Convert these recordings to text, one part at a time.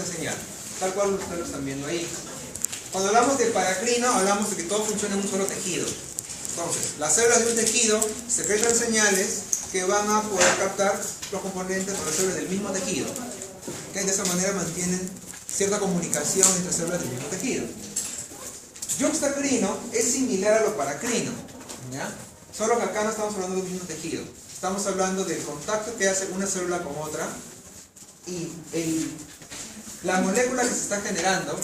señal, tal cual ustedes lo están viendo ahí. Cuando hablamos de paracrino, hablamos de que todo funciona en un solo tejido. Entonces, las células de un tejido secretan señales que van a poder captar los componentes o las células del mismo tejido. ¿Okay? De esa manera mantienen cierta comunicación entre células del mismo tejido. Yuxtacrino es similar a lo paracrino, ¿ya? Solo que acá no estamos hablando del mismo tejido. Estamos hablando del contacto que hace una célula con otra y la molécula que se está generando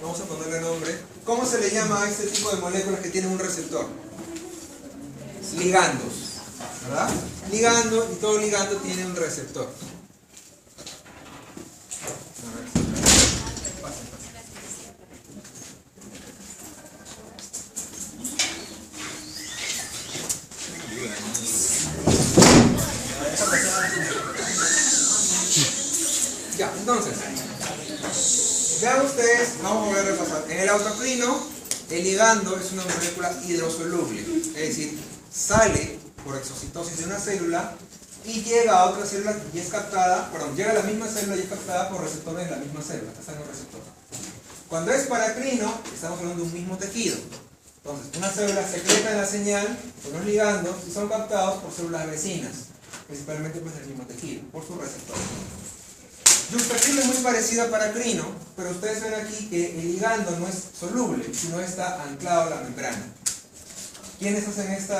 vamos a ponerle nombre. ¿Cómo se le llama a este tipo de moléculas que tienen un receptor? Ligandos, ¿verdad? Ligando, y todo ligando tiene un receptor. Ya, entonces, ya ustedes, vamos a volver a repasar. En el autocrino, el ligando es una molécula hidrosoluble, es decir, sale por exocitosis de una célula y llega a otra célula y es captada, llega a la misma célula y es captada por receptores de la misma célula, está en un receptor. Cuando es paracrino, estamos hablando de un mismo tejido. Entonces, una célula secreta la señal con los ligandos y son captados por células vecinas, principalmente pues del mismo tejido, por su receptor. Yuxtacrino es muy parecido a paracrino, pero ustedes ven aquí que el ligando no es soluble, sino está anclado a la membrana. ¿Quiénes hacen este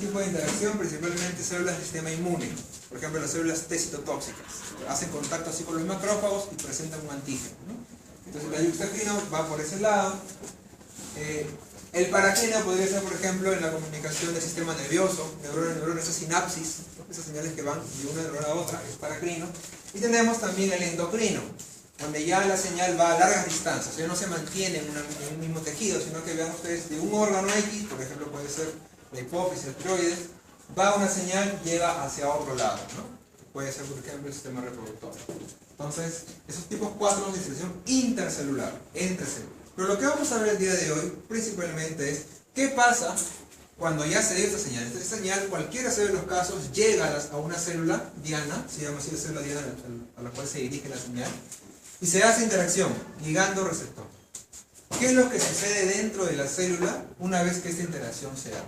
tipo de interacción? Principalmente células del sistema inmune, por ejemplo las células T citotóxicas. Hacen contacto así con los macrófagos y presentan un antígeno, ¿no? Entonces la yuxtacrino va por ese lado. El paracrino podría ser, por ejemplo, en la comunicación del sistema nervioso, neurona a neurona, esas sinapsis, esas señales que van de una neurona a otra, es paracrino. Y tenemos también el endocrino, donde ya la señal va a largas distancias, ya no se mantiene en un mismo tejido, sino que vean ustedes de un órgano X, por ejemplo puede ser la hipófisis, el tiroides, va una señal y llega hacia otro lado, ¿no? Puede ser, por ejemplo, el sistema reproductor. Entonces, esos tipos 4 de distribución intercelular, entre células. Pero lo que vamos a ver el día de hoy, principalmente, es qué pasa cuando ya se dio esta señal. Esta señal, cualquiera sea de los casos, llega a una célula diana, se llama así la célula diana a la cual se dirige la señal, y se hace interacción, ligando-receptor. ¿Qué es lo que sucede dentro de la célula una vez que esta interacción se da?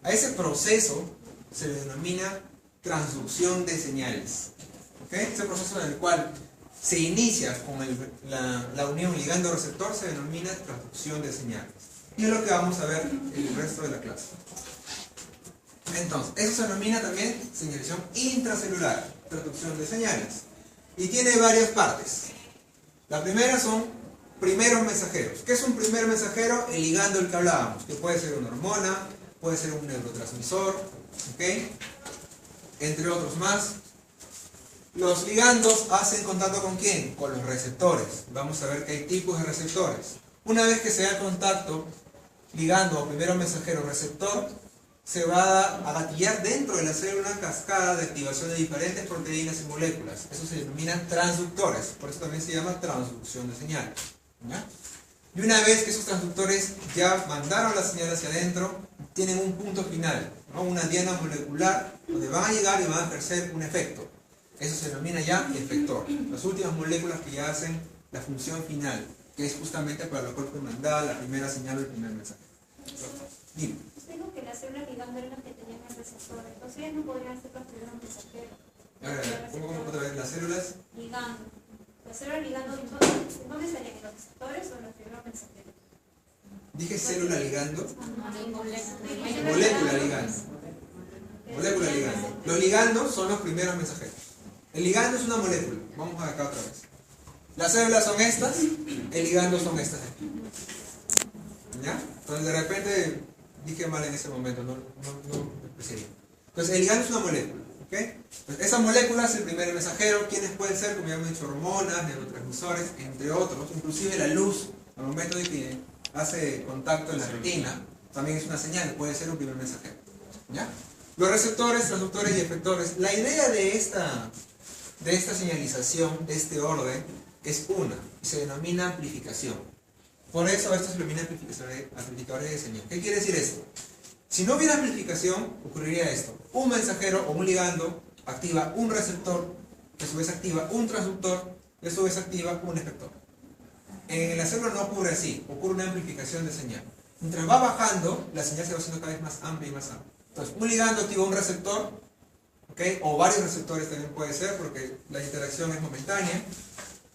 A ese proceso se le denomina transducción de señales. ¿Okay? Ese proceso en el cual se inicia con la unión ligando-receptor se denomina transducción de señales. Y es lo que vamos a ver el resto de la clase. Entonces, eso se denomina también señalización intracelular, transducción de señales. Y tiene varias partes. La primera son primeros mensajeros. ¿Qué es un primer mensajero? El ligando del que hablábamos, que puede ser una hormona, puede ser un neurotransmisor, ¿okay? Entre otros más. Los ligandos hacen contacto ¿con quién? Con los receptores. Vamos a ver que hay tipos de receptores. Una vez que se da contacto, ligando o primero mensajero receptor, se va a gatillar dentro de la célula una cascada de activación de diferentes proteínas y moléculas. Eso se denomina transductores, por eso también se llama transducción de señal. ¿Ya? Y una vez que esos transductores ya mandaron la señal hacia adentro, tienen un punto final, ¿no? Una diana molecular, donde van a llegar y van a ejercer un efecto. Eso se denomina ya efector. Las últimas moléculas que ya hacen la función final, que es justamente para lo cual fue mandada la primera señal o el primer mensaje. Dime. Digo que las células ligando eran las que tenían el receptor, entonces ellas no podrían ser los primeros mensajeros. ¿Cómo otra vez? ¿Las células? Ligando. Las células ligando, ¿dónde estarían? ¿En los receptores o en los primeros mensajeros? Dije célula ligando. Molécula ligando. Molécula ligando. Los ligandos son los primeros mensajeros. El ligando es una molécula. Vamos acá otra vez. Las células son estas, el ligando son estas de aquí. ¿Ya? Entonces de repente dije mal en ese momento, no especialmente. Entonces el ligando es una molécula. ¿Okay? Entonces, esa molécula es el primer mensajero. ¿Quiénes pueden ser? Como ya hemos dicho, hormonas, neurotransmisores, entre otros. Inclusive la luz, al momento de que hace contacto en la retina, también es una señal, puede ser un primer mensajero. ¿Ya? Los receptores, transductores y efectores. La idea de de esta señalización, de este orden, es una, y se denomina amplificación. Por eso esto se denomina amplificadores de señal. ¿Qué quiere decir esto? Si no hubiera amplificación, ocurriría esto. Un mensajero o un ligando activa un receptor, que a su vez activa un transductor, que a su vez activa un efector. En el hacerlo no ocurre así, ocurre una amplificación de señal. Mientras va bajando, la señal se va haciendo cada vez más amplia y más amplia. Entonces, un ligando activa un receptor, ¿okay? O varios receptores también puede ser, porque la interacción es momentánea.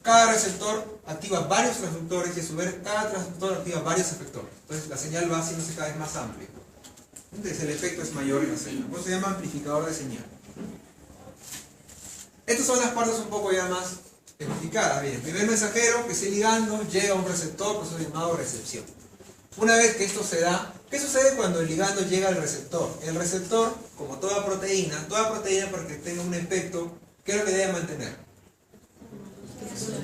Cada receptor activa varios transductores y a su vez cada transductor activa varios efectores. Entonces la señal va haciéndose cada vez más amplia. Entonces el efecto es mayor en la señal. Por eso se llama amplificador de señal. Estas son las partes un poco ya más especificadas. Bien, el primer mensajero, que es el ligando, llega a un receptor, por eso es llamado recepción. Una vez que esto se da, ¿qué sucede cuando el ligando llega al receptor? El receptor, como toda proteína para que tenga un efecto, ¿qué es lo que debe mantener?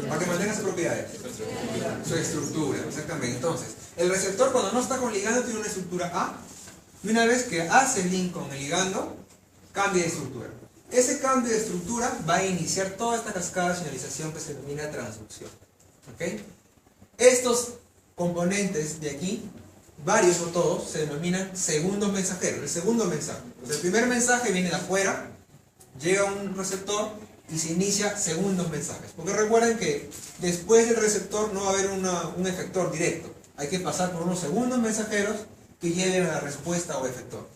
Para que mantenga sus propiedades. Su estructura, exactamente. Entonces, el receptor cuando no está con ligando tiene una estructura A, y una vez que hace el link con el ligando, cambia de estructura. Ese cambio de estructura va a iniciar toda esta cascada de señalización que se denomina transducción. ¿Okay? Estos componentes de aquí, varios o todos, se denominan segundos mensajeros. El segundo mensaje. Entonces, el primer mensaje viene de afuera, llega a un receptor y se inicia segundos mensajes. Porque recuerden que después del receptor no va a haber un efector directo. Hay que pasar por unos segundos mensajeros que lleven a la respuesta o efector.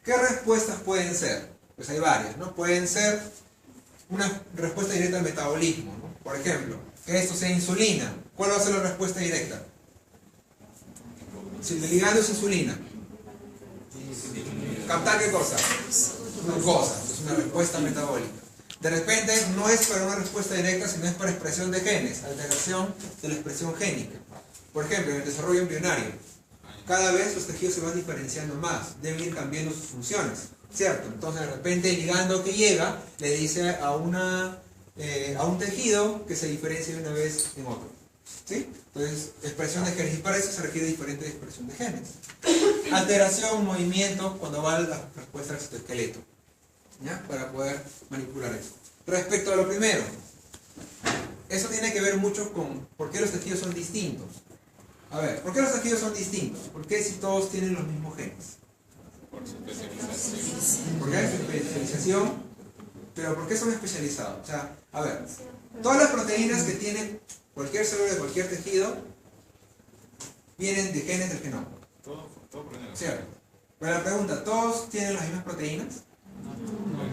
¿Qué respuestas pueden ser? Pues hay varias, ¿no? Pueden ser una respuesta directa al metabolismo, ¿no? Por ejemplo, que esto sea insulina. ¿Cuál va a ser la respuesta directa? Si el ligando es insulina. ¿Captar qué cosa? Glucosa. Es una respuesta metabólica. De repente no es para una respuesta directa, sino es para expresión de genes, alteración de la expresión génica. Por ejemplo, en el desarrollo embrionario, cada vez los tejidos se van diferenciando más, deben ir cambiando sus funciones, ¿cierto? Entonces de repente el ligando que llega le dice a un tejido que se diferencie de una vez en otro, ¿sí? Entonces, expresión de genes, y para eso se requiere diferente expresión de genes. Alteración, movimiento, cuando va la respuesta al citoesqueleto, ¿ya? Para poder manipular eso. Respecto a lo primero, eso tiene que ver mucho con por qué los tejidos son distintos. A ver, ¿por qué los tejidos son distintos? ¿Por qué si todos tienen los mismos genes? Por su especialización. ¿Por qué? Su especialización. ¿Pero por qué son especializados? O sea, a ver, todas las proteínas que tienen cualquier célula de cualquier tejido vienen de genes del genoma. Todo proteína. ¿Cierto? Pero la pregunta, ¿todos tienen las mismas proteínas?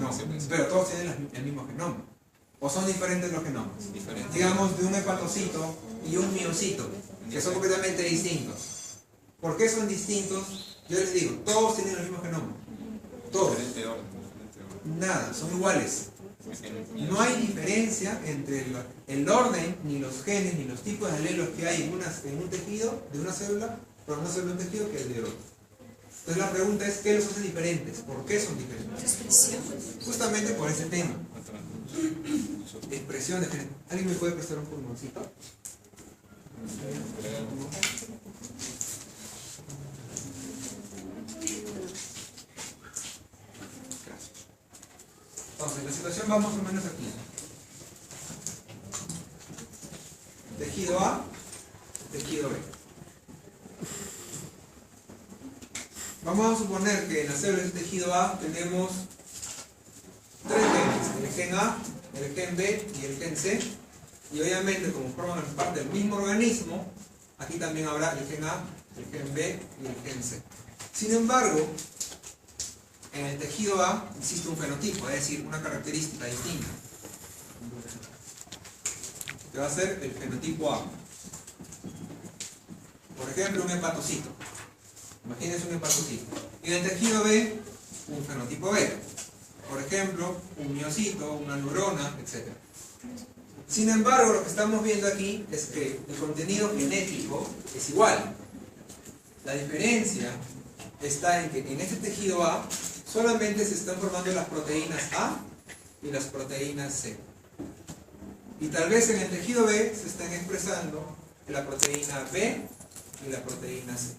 No, pero todos tienen el mismo genoma. ¿O son diferentes los genomas? Diferente. Digamos, de un hepatocito y un miocito, que son completamente distintos. ¿Por qué son distintos? Yo les digo, todos tienen el mismo genoma. Todos. Diferente orden, diferente orden. Nada, son iguales. No hay diferencia entre el orden, ni los genes, ni los tipos de alelos que hay en un tejido, de una célula, pero una célula de un tejido que es de otro. Entonces la pregunta es, ¿qué los hace diferentes? ¿Por qué son diferentes? Justamente por ese tema. Expresión de genes. ¿Alguien me puede prestar un pulmoncito? Entonces, la situación va más o menos aquí. Tejido A, tejido B. Vamos a suponer que en la célula del tejido A tenemos tres genes, el gen A, el gen B y el gen C. Y obviamente, como forman parte del mismo organismo, aquí también habrá el gen A, el gen B y el gen C. Sin embargo, en el tejido A existe un fenotipo, es decir, una característica distinta, que va a ser el fenotipo A. Por ejemplo, un hepatocito. Imagínense un hepatocito. Y en el tejido B, un fenotipo B. Por ejemplo, un miocito, una neurona, etc. Sin embargo, lo que estamos viendo aquí es que el contenido genético es igual. La diferencia está en que en este tejido A solamente se están formando las proteínas A y las proteínas C. Y tal vez en el tejido B se están expresando la proteína B y la proteína C.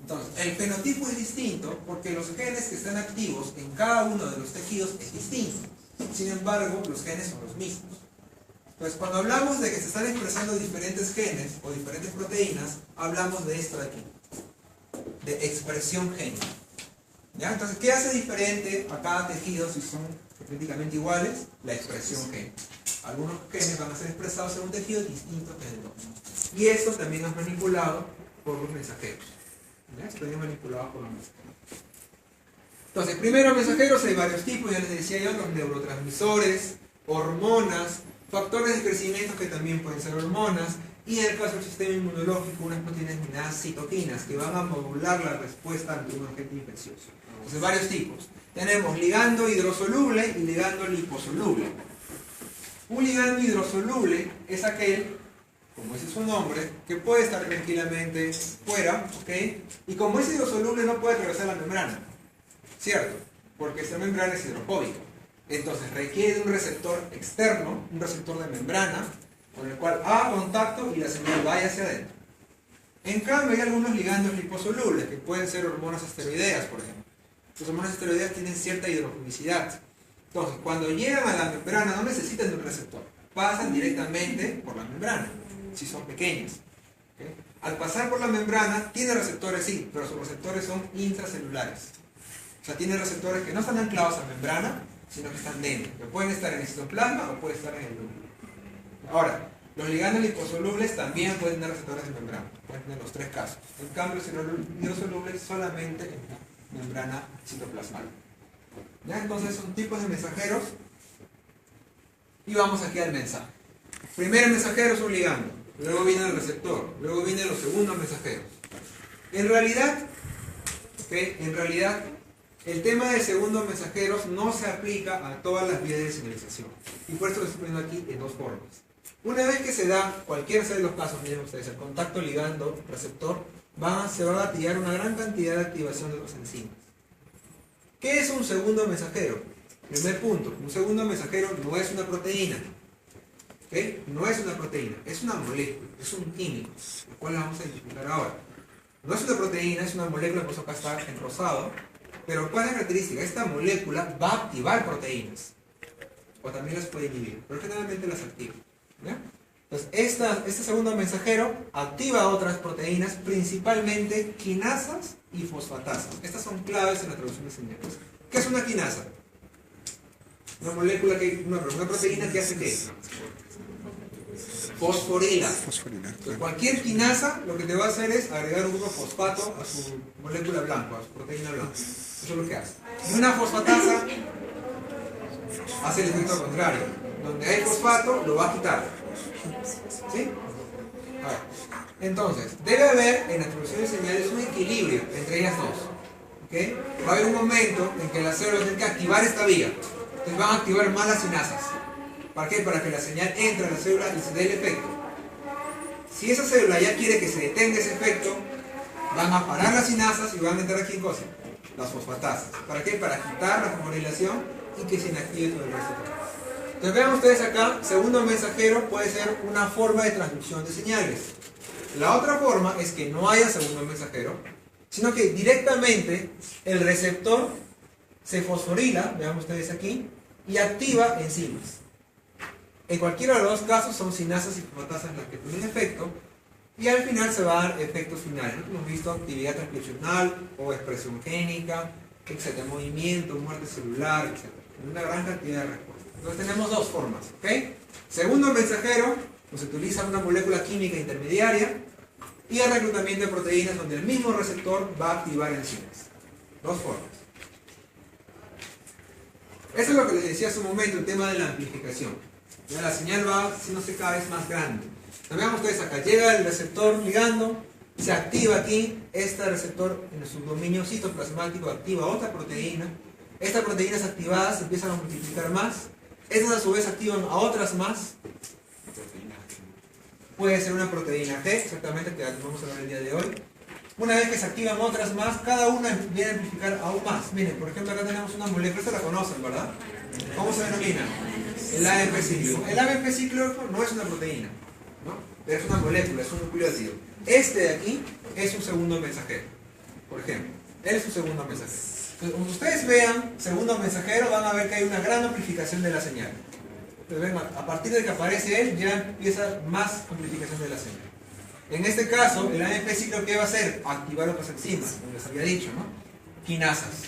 Entonces, el fenotipo es distinto porque los genes que están activos en cada uno de los tejidos es distinto. Sin embargo, los genes son los mismos. Entonces, cuando hablamos de que se están expresando diferentes genes o diferentes proteínas, hablamos de esto de aquí, de expresión génica. ¿Ya? Entonces, ¿qué hace diferente a cada tejido si son prácticamente iguales? La expresión génica. Algunos genes van a ser expresados en un tejido distinto que en el otro. Y esto también es manipulado por los mensajeros. ¿Ya? Esto también es manipulado por los mensajeros. Entonces, primero mensajeros hay varios tipos, ya les decía yo, los neurotransmisores, hormonas, factores de crecimiento que también pueden ser hormonas, y en el caso del sistema inmunológico, unas proteínas llamadas citoquinas que van a modular la respuesta ante un agente infeccioso. Entonces, varios tipos. Tenemos ligando hidrosoluble y ligando liposoluble. Un ligando hidrosoluble es aquel, como dice su nombre, que puede estar tranquilamente fuera, ¿ok? Y como es hidrosoluble no puede atravesar la membrana, ¿cierto? Porque esta membrana es hidrofóbica. Entonces requiere de un receptor externo, un receptor de membrana, con el cual haga contacto y la señal vaya hacia adentro. En cambio, hay algunos ligandos liposolubles, que pueden ser hormonas esteroideas, por ejemplo. Las hormonas esteroideas tienen cierta hidrofobicidad. Entonces, cuando llegan a la membrana no necesitan de un receptor, pasan directamente por la membrana, si son pequeñas. ¿Okay? Al pasar por la membrana, tiene receptores sí, pero sus receptores son intracelulares. O sea, tiene receptores que no están anclados a membrana, sino que están dentro, que pueden estar en el citoplasma o pueden estar en el núcleo. Ahora, los ligandos liposolubles también pueden tener receptores en membrana, pueden tener los tres casos. En cambio, los hidrosolubles solamente en la membrana citoplasmática. ¿Ya? Entonces son tipos de mensajeros y vamos aquí al mensaje. Primero el mensajero es un ligando, luego viene el receptor, luego vienen los segundos mensajeros. En realidad, el tema de segundos mensajeros no se aplica a todas las vías de señalización. Y por eso lo estoy poniendo aquí en dos formas. Una vez que se da cualquiera de los casos, miren ustedes, el contacto ligando-receptor, se va a gatillar una gran cantidad de activación de los enzimas. ¿Qué es un segundo mensajero? Primer punto, un segundo mensajero no es una proteína. ¿Okay? No es una proteína, es una molécula, es un químico, el cual la vamos a identificar ahora. No es una proteína, es una molécula, por eso acá está en rosado. Pero ¿cuál es la característica? Esta molécula va a activar proteínas. O también las puede inhibir, pero generalmente las activa. ¿Ya? Entonces, este segundo mensajero activa otras proteínas, principalmente quinasas y fosfatasas. Estas son claves en la traducción de señales. ¿Qué es una quinasa? Una molécula una proteína que hace ¿qué? Fosforila. Entonces, cualquier quinasa lo que te va a hacer es agregar un grupo fosfato a su molécula blanca, a su proteína blanca. Eso es lo que hace. Y una fosfatasa hace el efecto contrario. Donde hay fosfato, lo va a quitar. ¿Sí? A ver. Entonces, debe haber en la traducción de señales un equilibrio entre ellas dos. ¿Okay? Va a haber un momento en que las células tienen que activar esta vía. Entonces van a activar más las sinasas. ¿Para qué? Para que la señal entre a la célula y se dé el efecto. Si esa célula ya quiere que se detenga ese efecto, van a parar las sinasas y van a entrar aquí en cosa, las fosfatasas. ¿Para qué? Para quitar la fosforilación y que se inactive todo el resto. Entonces vean ustedes acá, segundo mensajero puede ser una forma de transducción de señales. La otra forma es que no haya segundo mensajero, sino que directamente el receptor se fosforila, vean ustedes aquí, y activa enzimas. En cualquiera de los dos casos son sinasas y fosfatasas las que tienen efecto, y al final se va a dar efectos finales. Hemos visto actividad transcripcional o expresión génica, etc. Movimiento, muerte celular, etc. Una gran cantidad de respuestas. Entonces tenemos dos formas. ¿Okay? Segundo mensajero, pues se utiliza una molécula química intermediaria, y el reclutamiento de proteínas donde el mismo receptor va a activar enzimas. Dos formas. Eso es lo que les decía hace un momento, el tema de la amplificación. Ya la señal va haciéndose cada vez más grande. Vean ustedes acá, llega el receptor ligando, se activa aquí, este receptor en el subdominio citoplasmático activa otra proteína, estas proteínas activadas empiezan a multiplicar más, estas a su vez activan a otras más, puede ser una proteína G, exactamente, que vamos a ver el día de hoy. Una vez que se activan otras más, cada una viene a amplificar aún más. Miren, por ejemplo, acá tenemos una molécula, esta la conocen, ¿verdad? ¿Cómo se denomina? El AMP cíclico. El AMP cíclico no es una proteína, ¿no? Pero es una molécula, es un nucleótido. Este de aquí es un segundo mensajero, por ejemplo. Él es un segundo mensajero. Entonces, cuando ustedes vean segundo mensajero, van a ver que hay una gran amplificación de la señal. Entonces, ven, a partir de que aparece él, ya empieza más amplificación de la señal. En este caso, el AMP ciclo, ¿qué va a hacer? Activar otras enzimas, como les había dicho, ¿no? Quinasas.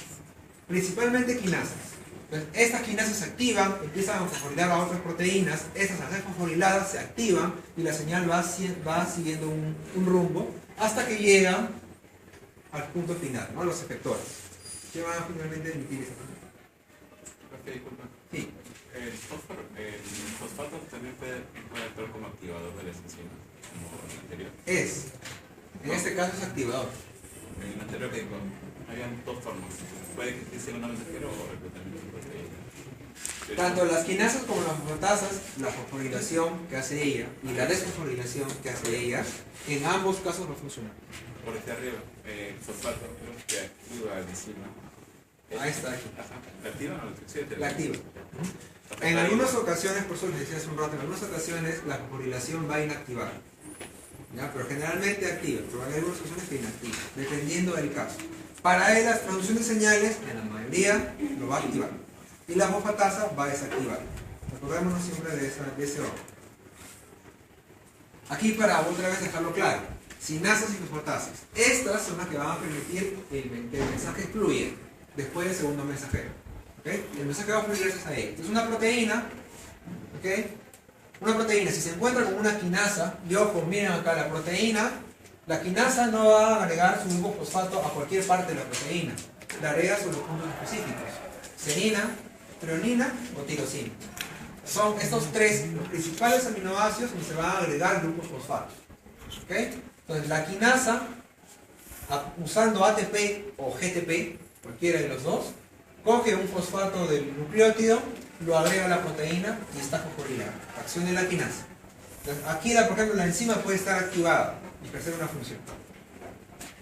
Principalmente quinasas. Entonces, estas quinasas se activan, empiezan a fosforilar a otras proteínas, estas al ser fosforiladas se activan y la señal va siguiendo un rumbo hasta que llega al punto final, ¿no? Los efectores. ¿Qué van a finalmente emitir esa señal? Disculpa. Sí. El fosfato también puede actuar como activador de las enzimas, como el anterior. En este caso es activador. En el anterior que habían dos formas. Puede que sea una mensajero o reclutamiento de proteína. Tanto las quinasas como las fosfatasas, la fosforilación que hace ella y la desfosforilación que hace ella, en ambos casos no funcionan. Por este arriba, el fosfato que activa la enzima. Ahí está aquí. Ajá. ¿La activa o no? Sí, La activa. En algunas ocasiones, por eso les decía hace un rato, en algunas ocasiones la fosforilación va a inactivar. ¿Ya? Pero generalmente activa, pero hay algunas ocasiones que inactiva, dependiendo del caso. Para él, la transducción de señales, en la mayoría, lo va a activar. Y la fosfatasa va a desactivar. Recordémonos siempre de ese orden. Aquí para otra vez dejarlo claro. Sinasas y fosfatasas. Estas son las que van a permitir que el mensaje fluya después del segundo mensajero. ¿Okay? El mensaje va a fluir gracias a ella. Entonces una proteína, ¿okay? Una proteína, si se encuentra con una quinasa, y ojo, miren acá la proteína, la quinasa no va a agregar su grupo fosfato a cualquier parte de la proteína. La agrega sobre los puntos específicos. Serina, treonina o tirosina. Son estos tres los principales aminoácidos donde se van a agregar grupos fosfatos. ¿Okay? Entonces la quinasa, usando ATP o GTP, cualquiera de los dos, coge un fosfato del nucleótido, lo agrega a la proteína y está fosforilada. Acción de la quinasa. Entonces, aquí, por ejemplo, la enzima puede estar activada y ejercer una función.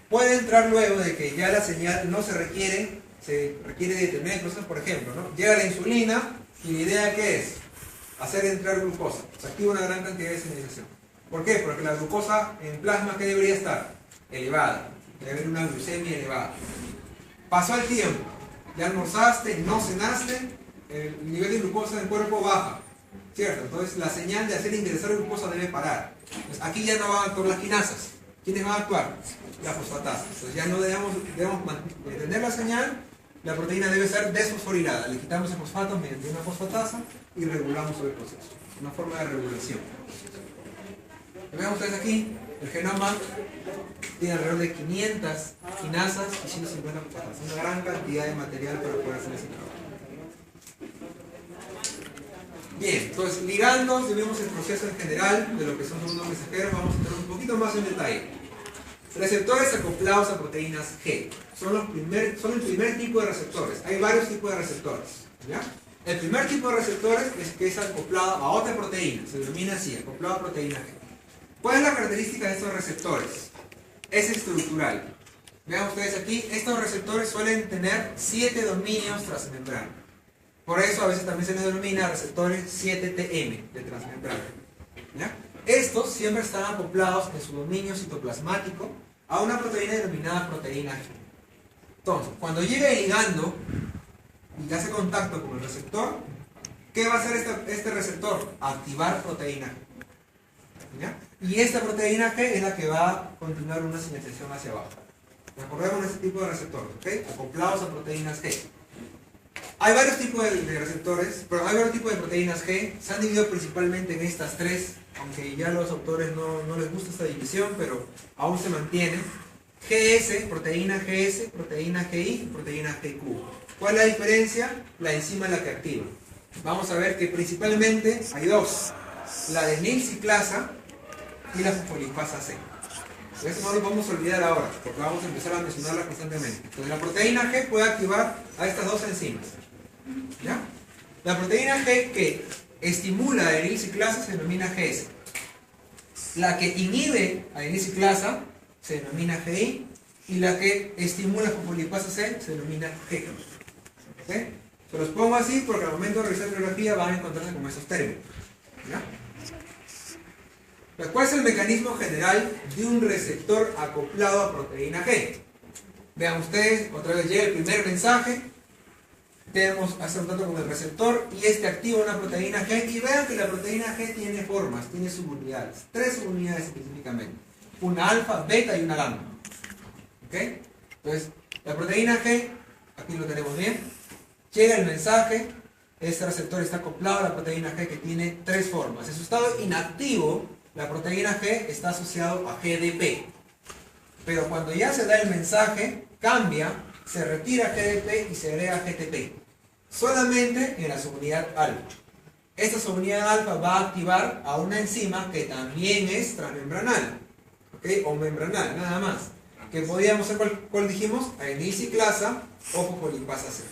Puede entrar luego de que ya la señal no se requiere determinar el proceso, por ejemplo, ¿no? Llega la insulina y la idea ¿qué es? Hacer entrar glucosa. Se activa una gran cantidad de señalización. ¿Por qué? Porque la glucosa en plasma, ¿qué debería estar? Elevada. Debe haber una glucemia elevada. Pasó el tiempo. Ya almorzaste, no cenaste, el nivel de glucosa en el cuerpo baja. ¿Cierto? Entonces la señal de hacer ingresar glucosa debe parar. Entonces, aquí ya no van a actuar las quinasas. ¿Quiénes van a actuar? Las fosfatasas. Entonces ya no debemos detener la señal. La proteína debe ser desfosforilada. Le quitamos el fosfato mediante una fosfatasa y regulamos el proceso. Una forma de regulación. Vean ustedes aquí, el genoma tiene alrededor de 500 quinasas y 150 fosfatasas. Una gran cantidad de material para poder hacer ese trabajo. Bien, entonces ligandos, vemos el proceso en general de lo que son los mensajeros. Vamos a entrar un poquito más en detalle. Receptores acoplados a proteínas G. Son el primer tipo de receptores. Hay varios tipos de receptores. ¿Ya? El primer tipo de receptores es que es acoplado a otra proteína. Se denomina así, acoplado a proteína G. ¿Cuál es la característica de estos receptores? Es estructural. Vean ustedes aquí, estos receptores suelen tener 7 dominios transmembrana. Por eso a veces también se les denomina receptores 7TM de transmembrana. ¿Ya? Estos siempre están acoplados en su dominio citoplasmático a una proteína denominada proteína G. Entonces, cuando llega el ligando y hace contacto con el receptor, ¿qué va a hacer este receptor? Activar proteína G. ¿Ya? Y esta proteína G es la que va a continuar una señalización hacia abajo. Recordemos este tipo de receptores, ¿ok? Acoplados a proteínas G. Hay varios tipos de receptores, pero hay varios tipos de proteínas G. Se han dividido principalmente en estas tres, aunque ya a los autores no les gusta esta división, pero aún se mantiene. GS, proteína GS, proteína GI y proteína GQ. ¿Cuál es la diferencia? La enzima es la que activa. Vamos a ver que principalmente hay dos. La desnilciclasa y la fosfolipasa C. Eso no lo vamos a olvidar ahora, porque vamos a empezar a mencionarla constantemente. Entonces la proteína G puede activar a estas dos enzimas. ¿Ya? La proteína G que estimula a adenilciclasa se denomina GS. La que inhibe a adenilciclasa se denomina GI. Y la que estimula a fosfolipasa C se denomina GK. ¿Okay? Se los pongo así porque al momento de realizar bibliografía van a encontrarse con esos términos. ¿Ya? ¿Cuál es el mecanismo general de un receptor acoplado a proteína G? Vean ustedes, otra vez llega el primer mensaje. Tenemos hacer un trato con el receptor y este activa una proteína G. Y vean que la proteína G tiene formas, tiene subunidades. 3 subunidades específicamente. Una alfa, beta y una gamma. ¿Ok? Entonces, la proteína G, aquí lo tenemos bien. Llega el mensaje. Este receptor está acoplado a la proteína G que tiene 3 formas. En su estado inactivo, la proteína G está asociado a GDP. Pero cuando ya se da el mensaje, cambia, se retira GDP y se agrega GTP. Solamente en la subunidad alfa. Esta subunidad alfa va a activar a una enzima que también es transmembranal. ¿Ok? O membranal, nada más. Que podríamos ser, ¿cuál dijimos? Adenilciclasa o fosfolipasa C.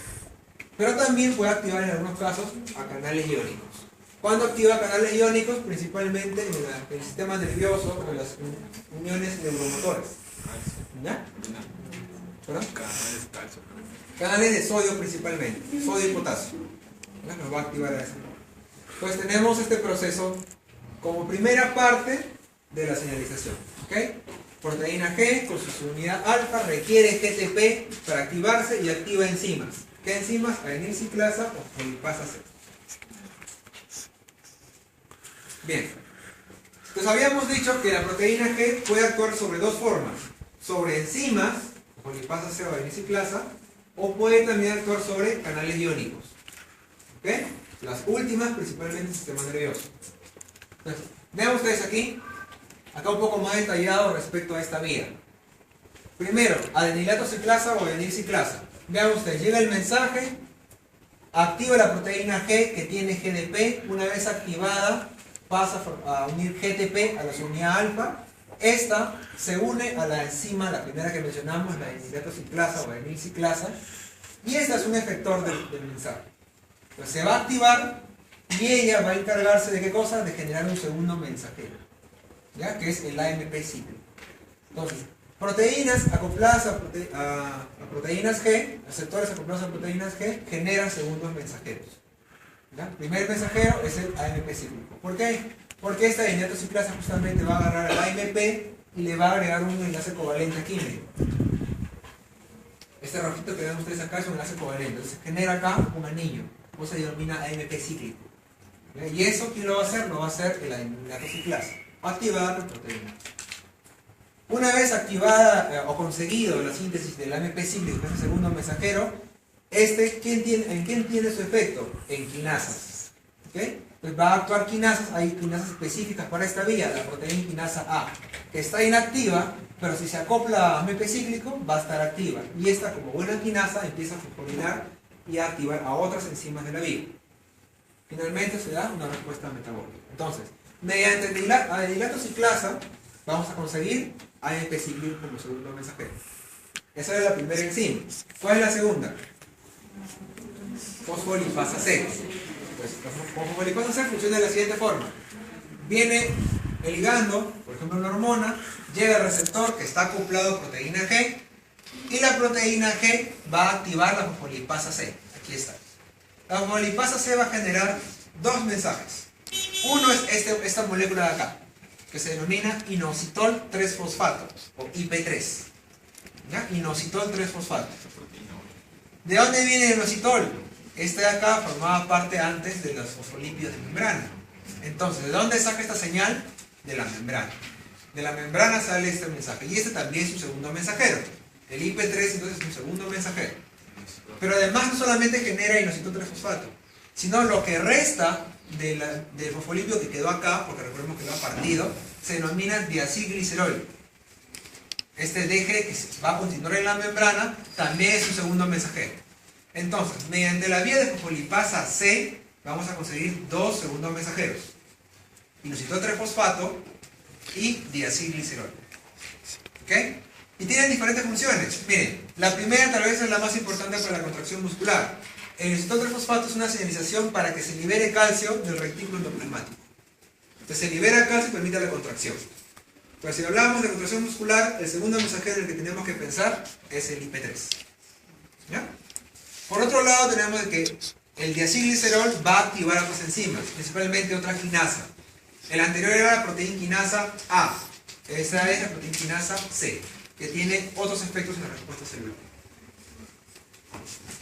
Pero también puede activar en algunos casos a canales iónicos. ¿Cuándo activa canales iónicos? Principalmente en el sistema nervioso o en las uniones neuromotoras. ¿Ya? ¿Perdón? Canales de sodio principalmente, sodio y potasio. ¿Ya? Nos va a activar eso. Pues tenemos este proceso como primera parte de la señalización. ¿Ok? Proteína G con su subunidad alfa requiere GTP para activarse y activa enzimas. ¿Qué enzimas? Adenilciclasa o fosfolipasa C. Bien. Entonces habíamos dicho que la proteína G puede actuar sobre 2 formas. Sobre enzimas, fosfolipasa C o adenilciclasa, o puede también actuar sobre canales iónicos. ¿Ok? Las últimas principalmente en el sistema nervioso. Entonces, vean ustedes aquí, acá un poco más detallado respecto a esta vía. Primero, adenilatociclasa o adenilciclasa. Vean ustedes, llega el mensaje, activa la proteína G que tiene GDP, una vez activada pasa a unir GTP a la subunidad alfa. Esta se une a la enzima, la primera que mencionamos, la adenilatociclasa o adenilciclasa, y esta es un efector del mensaje. Entonces se va a activar y ella va a encargarse de qué cosa? De generar un segundo mensajero, ¿ya? Que es el AMP cíclico. Entonces, proteínas acopladas a proteínas G, receptores acoplados a proteínas G, generan segundos mensajeros. ¿Ya? El primer mensajero es el AMP cíclico. ¿Por qué? Porque esta adenilatociclasa justamente va a agarrar al AMP y le va a agregar un enlace covalente químico. Este rojito que ven ustedes acá es un enlace covalente. Entonces genera acá un anillo. O se denomina AMP cíclico. ¿Ya? Y eso, ¿quién lo va a hacer? Lo va a hacer el adenilatociclasa. Activar la proteína. Una vez activada o conseguido la síntesis del AMP cíclico, que es el segundo mensajero, ¿en quién tiene su efecto? En quinasas. ¿Okay? Pues va a actuar quinasas, hay quinasas específicas para esta vía, la proteína quinasa A, que está inactiva, pero si se acopla a AMP cíclico, va a estar activa. Y esta, como buena quinasa, empieza a fosforilar y a activar a otras enzimas de la vía. Finalmente se da una respuesta metabólica. Entonces, mediante adenilatociclasa, vamos a conseguir AMP cíclico como segundo mensajero. Esa es la primera enzima. ¿Cuál es la segunda? Fosfolipasa C. Pues, la fosfolipasa C funciona de la siguiente forma. Viene el ligando, por ejemplo una hormona, llega al receptor que está acoplado a proteína G y la proteína G va a activar la fosfolipasa C. Aquí está. La fosfolipasa C va a generar 2 mensajes. Uno es esta molécula de acá, que se denomina inositol 3-fosfato o IP3. ¿Ya? Inositol 3-fosfato. ¿De dónde viene el inositol? Este de acá formaba parte antes de los fosfolípidos de membrana. Entonces, ¿de dónde saca esta señal? De la membrana. De la membrana sale este mensaje. Y este también es un segundo mensajero. El IP3 entonces es un segundo mensajero. Pero además no solamente genera inositol 3-fosfato, sino lo que resta del fosfolípido que quedó acá, porque recordemos que lo ha partido, se denomina diacilglicerol. Este DG que va a continuar en la membrana también es un segundo mensajero. Entonces, mediante la vía de fosfolipasa C, vamos a conseguir 2 segundos mensajeros: inositol 3-fosfato y diacilglicerol. ¿Ok? Y tienen diferentes funciones. Miren, la primera tal vez es la más importante para la contracción muscular. El inositol 3-fosfato es una señalización para que se libere calcio del retículo endoplasmático. Entonces se libera calcio y permite la contracción. Pero si hablamos de contracción muscular, el segundo mensajero en el que tenemos que pensar es el IP3. ¿Ya? Por otro lado tenemos que el diacilglicerol va a activar otras enzimas, principalmente otra quinasa. El anterior era la proteína quinasa A. Esa es la proteína quinasa C. que tiene otros efectos en la respuesta celular.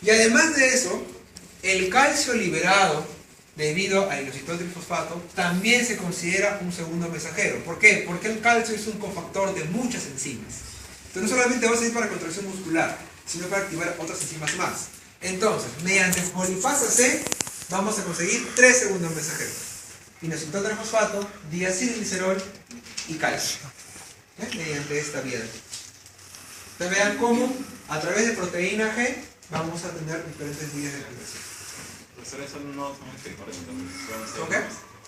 Y además de eso, el calcio liberado debido al inositol trifosfato también se considera un segundo mensajero. ¿Por qué? Porque el calcio es un cofactor de muchas enzimas. Entonces no solamente va a servir para contracción muscular, sino para activar otras enzimas más. Entonces, mediante fosfolipasa C, vamos a conseguir 3 segundos mensajeros: inositol trifosfato, diacilglicerol y calcio. Mediante esta vía. Entonces vean cómo a través de proteína G vamos a tener diferentes vías de activación. Profesor, esos no son efectores, entonces. ¿Ok?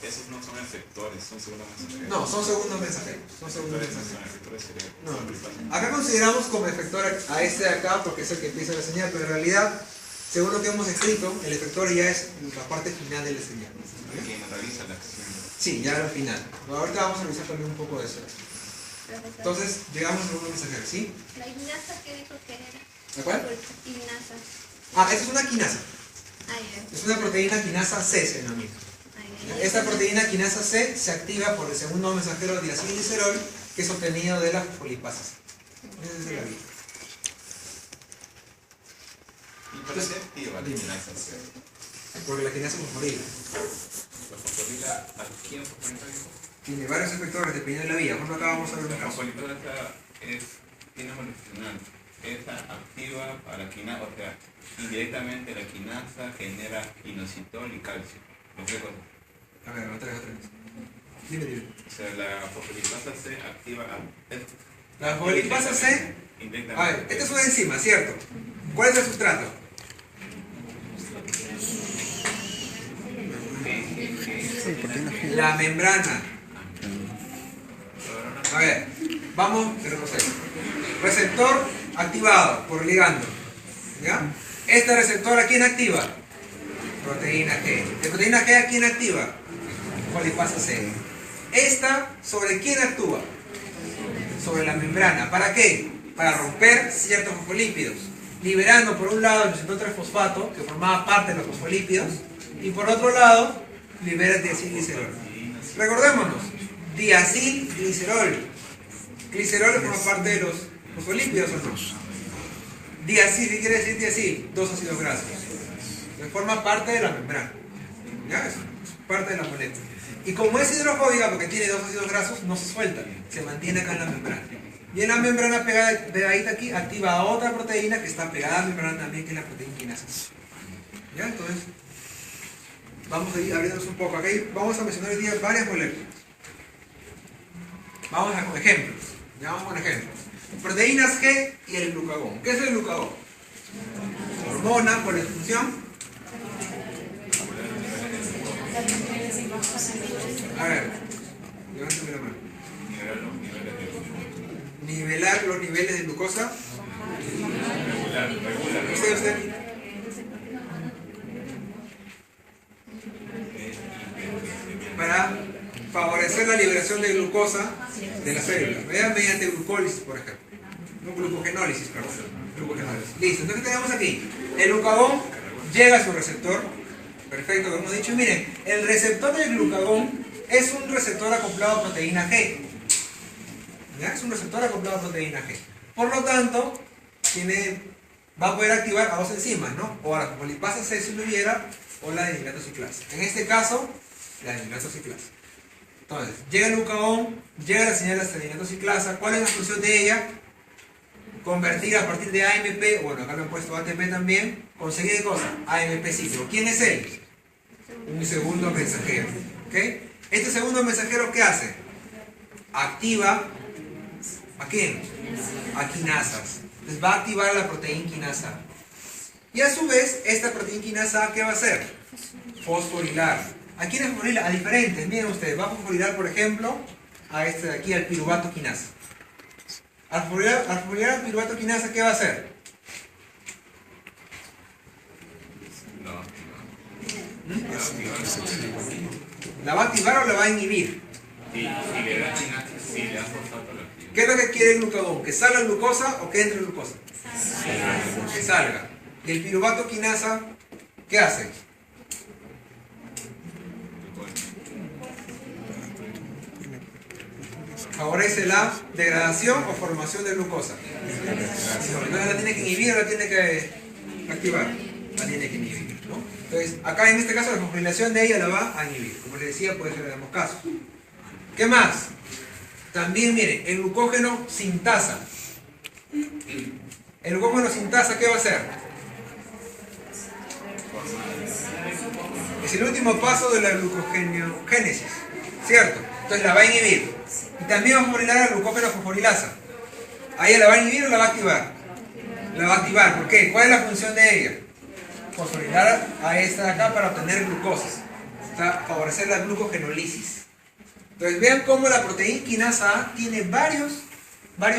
Esos no son efectores, son segundos mensajeros. No, son segundos mensajeros. Son segundos Efectores no mensajeros. son efectores, sería. No. Acá consideramos como efector a este de acá porque es el que empieza la señal, pero en realidad, según lo que hemos escrito, el efector ya es la parte final de la señal. Quien realiza la acción. Sí, ya al final. Ahorita vamos a revisar también un poco de eso. Entonces, llegamos a segundo mensajero, ¿sí? ¿La quinasa qué dijo que era? ¿De cuál? Quinasa. Ah, esta es una quinasa. Ah, ya. Es una proteína quinasa C, se denomina. Esta proteína quinasa C se activa por el segundo mensajero diacilglicerol, que es obtenido de las fosfolipasas. Esa es la vía. ¿Y para qué activa la quinasa C? Porque la quinasa fosforila La fosfolila, ¿a quién fosfolila dijo? tiene varios efectores dependiendo de la vía. Por ejemplo, acá vamos a ver un La caso. fosfolila es molecular. Esa activa a la quinasa, o sea, indirectamente la quinasa genera inositol y calcio. ¿Los tres cosas? A ver, otra vez. Dime. O sea, la fosfolipasa C activa a... La fosfolipasa C. Indirectamente. A ver, esta es una enzima, ¿cierto? ¿Cuál es el sustrato? La membrana. A ver, vamos de retroceso. Receptor activado por ligando. ¿Ya? Este receptor, ¿a quién activa? Proteína G. ¿De proteína G a quién activa? Fosfolipasa C. ¿Esta sobre quién actúa? Sobre la membrana. ¿Para qué? Para romper ciertos fosfolípidos, liberando por un lado el inositol trifosfato, que formaba parte de los fosfolípidos, y por otro lado libera el diacilglicerol. Recordémonos, diacilglicerol. Glicerol forma parte de los fosfolípidos o no. Diacil, ¿qué quiere decir diacil? 2 ácidos grasos. Que forma parte de la membrana. ¿Ya? Es parte de la molécula. Y como es hidrofóbica, porque tiene 2 ácidos grasos, no se suelta, se mantiene acá en la membrana. Y en la membrana pegadita aquí activa a otra proteína que está pegada a la membrana también, que es la proteína quinasa. ¿Ya? Entonces, vamos a ir abriéndonos un poco. Aquí vamos a mencionar hoy día varias moléculas. Vamos a con ejemplos. Ya vamos con ejemplos. Proteínas G y el glucagón. ¿Qué es el glucagón? Hormona por expulsión. A ver, levántame la mano. Nivelar los niveles de glucosa. ¿Usted? Para favorecer la liberación de glucosa de las células. Vean, mediante glucólisis, por ejemplo. No, glucogenólisis, perdón. Glucogenólisis. Listo, entonces ¿qué tenemos aquí? El glucagón llega a su receptor. Perfecto, como hemos dicho. Y miren, el receptor del glucagón es un receptor acoplado a proteína G. ¿Ya? Es un receptor acoplado a proteína G. Por lo tanto, va a poder activar a dos enzimas, ¿no? O a la fosfolipasa C si lo hubiera, o la denitrato ciclasa. En este caso, la denitrato ciclasa. Entonces, llega el glucagón, llega la señal de la denitrato ciclasa. ¿Cuál es la función de ella? Convertir a partir de AMP, bueno, acá lo han puesto ATP también, conseguir qué cosa? AMP ciclo. ¿Quién es él? Un segundo mensajero. ¿Ok? Este segundo mensajero, ¿qué hace? Activa ¿a quién? A quinasas. Entonces va a activar a la proteína quinasa. Y a su vez, esta proteína quinasa, ¿qué va a hacer? Fosforilar. ¿A quién es fosforilar? A diferentes. Miren ustedes, va a fosforilar, por ejemplo, a este de aquí, al piruvato quinasa. Al fosforilar al piruvato quinasa, ¿qué va a hacer? ¿La va a activar o la va a inhibir? ¿Qué es lo que quiere el glucagón? ¿Que salga glucosa o que entre glucosa? Que salga. ¿Y el piruvato quinasa qué hace? Favorece la degradación o formación de glucosa. Entonces la tiene que inhibir o la tiene que activar. La tiene que inhibir, ¿no? Entonces, acá en este caso la fosforilación de ella la va a inhibir. Como les decía, puede ser en ambos casos. ¿Qué más? También, miren, el glucógeno sintasa. El glucógeno sintasa, ¿qué va a hacer? Es el último paso de la glucogenogénesis, ¿cierto? Entonces la va a inhibir. Y también va a fosforilar la glucógeno fosforilasa. ¿A ella la va a inhibir o la va a activar? La va a activar. ¿Por qué? ¿Cuál es la función de ella? Fosforilar a esta de acá para obtener glucosa. O sea, favorecer la glucogenólisis. Entonces vean cómo la proteína quinasa A tiene varios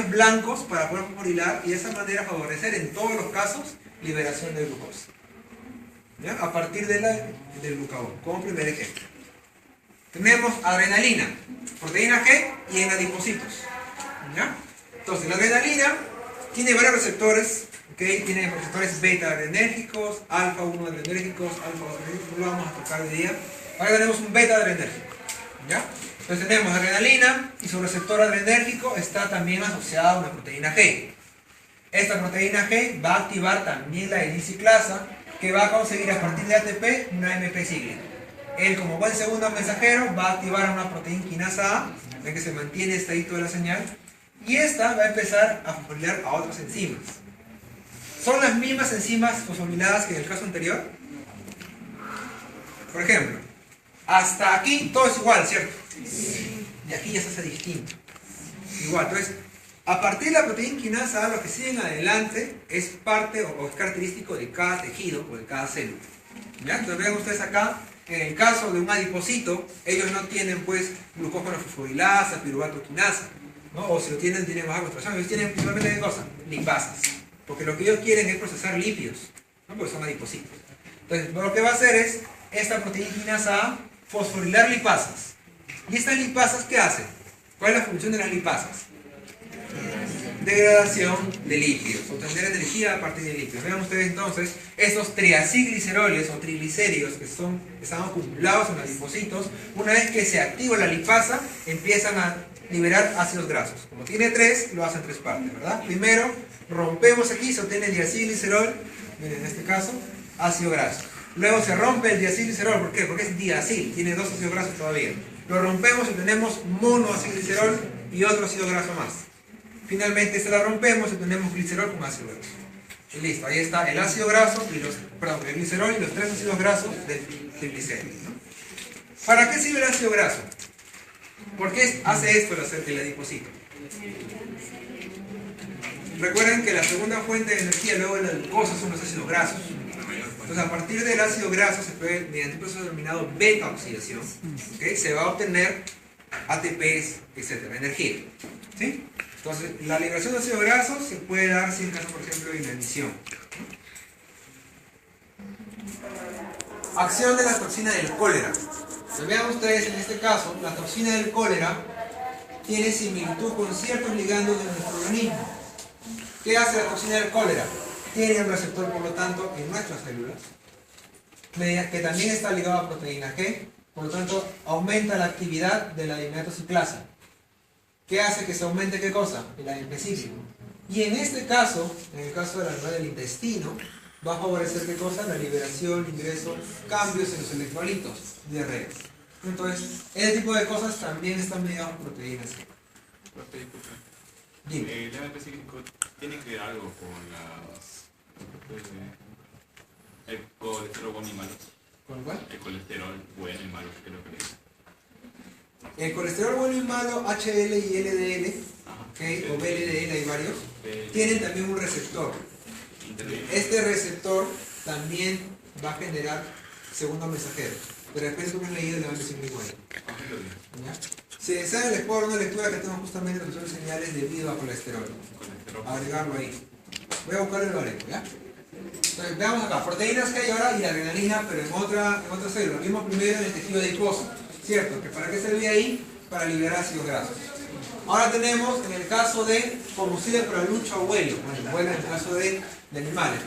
blancos para poder fosforilar y de esa manera favorecer en todos los casos liberación de glucosa. ¿Ya? A partir del glucagón, como primer ejemplo. Tenemos adrenalina, proteína G y en adipocitos. ¿Ya? Entonces la adrenalina tiene varios receptores. Okay, tiene receptores beta adrenérgicos, alfa 1 adrenérgicos, alfa 2 adrenérgicos, no lo vamos a tocar hoy día. Ahora tenemos un beta adrenérgico. ¿Ya? Entonces tenemos adrenalina y su receptor adrenérgico está también asociado a una proteína G. Esta proteína G va a activar también la D-ciclasa que va a conseguir a partir de ATP una MP cíclica. Él como buen segundo mensajero va a activar una proteína quinasa A, ven que se mantiene estadito de la señal, y esta va a empezar a fosforilar a otras enzimas. ¿Son las mismas enzimas fosforiladas que en el caso anterior? Por ejemplo, hasta aquí todo es igual, ¿cierto? Y aquí ya se hace distinto. Igual, entonces, a partir de la proteína quinasa A, lo que sigue en adelante es parte o es característico de cada tejido o de cada célula. ¿Ya? Entonces vean ustedes acá, en el caso de un adipocito, ellos no tienen pues glucógeno fosforilasa, piruvato quinasa, ¿no? O si lo tienen, tienen baja concentración. Ellos tienen principalmente ¿qué cosa? Lipasas. Porque lo que ellos quieren es procesar lípidos, ¿no? Porque son adipocitos. Entonces, lo que va a hacer es esta proteína quinasa A fosforilar lipasas. ¿Y estas lipasas qué hacen? ¿Cuál es la función de las lipasas? Degradación de lípidos, obtener energía a partir de lípidos. Vean ustedes entonces, estos triacilgliceroles o triglicéridos que están acumulados en los adipocitos, una vez que se activa la lipasa, empiezan a liberar ácidos grasos. Como tiene 3, lo hacen 3 partes, ¿verdad? Primero, rompemos aquí, se obtiene diacilglicerol, en este caso, ácido graso. Luego se rompe el diacilglicerol, ¿por qué? Porque es diacil, tiene 2 ácidos grasos todavía. Lo rompemos y tenemos monoacilglicerol y otro ácido graso más. Finalmente se la rompemos y tenemos glicerol con ácido graso. Y listo, ahí está el ácido graso y el glicerol y los 3 ácidos grasos del triglicérido, ¿no? ¿Para qué sirve el ácido graso? ¿Por qué hace esto el adipocito? Recuerden que la segunda fuente de energía luego de la glucosa son los ácidos grasos. Entonces a partir del ácido graso se puede, mediante un proceso denominado beta oxidación, ¿okay? Se va a obtener ATPs, etcétera, energía. ¿Sí? Entonces la liberación de ácido graso se puede dar si en caso, por ejemplo, de inanición. Acción de la toxina del cólera. Pues vean ustedes en este caso, la toxina del cólera tiene similitud con ciertos ligandos de nuestro organismo. ¿Qué hace la toxina del cólera? Tiene un receptor, por lo tanto, en nuestras células, que también está ligado a proteína G, por lo tanto, aumenta la actividad de la dimetociclasa. ¿Qué hace que se aumente qué cosa? El AMP cíclico. Y en este caso, en el caso de la enfermedad del intestino, va a favorecer qué cosa? La liberación, ingreso, cambios en los electrolitos, diarreas. Entonces, ese tipo de cosas también están ligadas a proteínas G. Dime. El AMP cíclico tiene que ver algo con el colesterol bueno y malo. ¿Con cuál? El colesterol bueno y malo, creo que es. El colesterol bueno y malo, HL y LDL, ¿okay? O VLDL, hay varios, tienen también un receptor. Este receptor también va a generar segundo mensajero. Pero después de que hemos leído, le van a decir muy bueno. Si desean, les puedo dar una lectura que tengo justamente de las señales debido a colesterol. Agregarlo ahí. Voy a buscar el Lorenzo, ¿ya? Entonces, veamos acá, proteínas que hay ahora y la adrenalina, pero en otra célula. Vimos primero en el tejido adiposo, ¿cierto? ¿Que para qué servía ahí? Para liberar ácidos grasos. Ahora tenemos en el caso de combustible para lucha o vuelo. Bueno, en el caso de animales.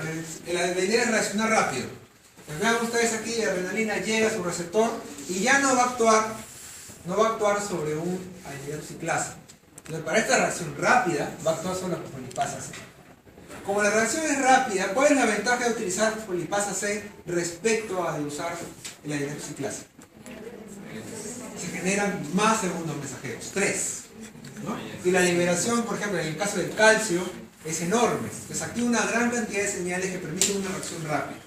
La idea es reaccionar rápido. Pues vean ustedes aquí, la adrenalina llega a su receptor y ya no va a actuar sobre un amilociclasa. Entonces, para esta reacción rápida va a actuar sobre la fosfolipasa C. Como la reacción es rápida, ¿cuál es la ventaja de utilizar fosfolipasa C respecto a de usar la hidroxiclasa? Se generan más segundos mensajeros, 3. ¿No? Y la liberación, por ejemplo, en el caso del calcio, es enorme. Entonces activa una gran cantidad de señales que permiten una reacción rápida.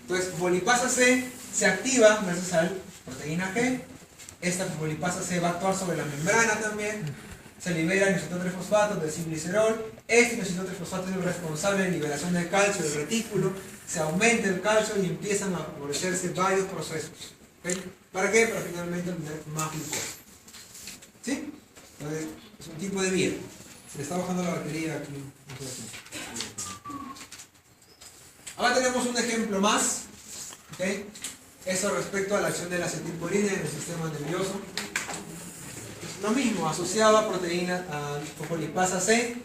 Entonces, fosfolipasa C se activa gracias a la proteína G. Esta fosfolipasa C va a actuar sobre la membrana también. Se libera inositol 3-fosfato del glicerol. Este inositol 3-fosfato es el responsable de liberación del calcio del retículo. Se aumenta el calcio y empiezan a favorecerse varios procesos. ¿Okay? ¿Para qué? Para finalmente obtener más glucosa. ¿Sí? Entonces, es un tipo de vía. Se le está bajando la batería aquí. Ahora tenemos un ejemplo más. ¿Okay? Eso respecto a la acción de la acetilcolina en el sistema nervioso. Lo mismo, asociado a proteína, a fosfolipasa C,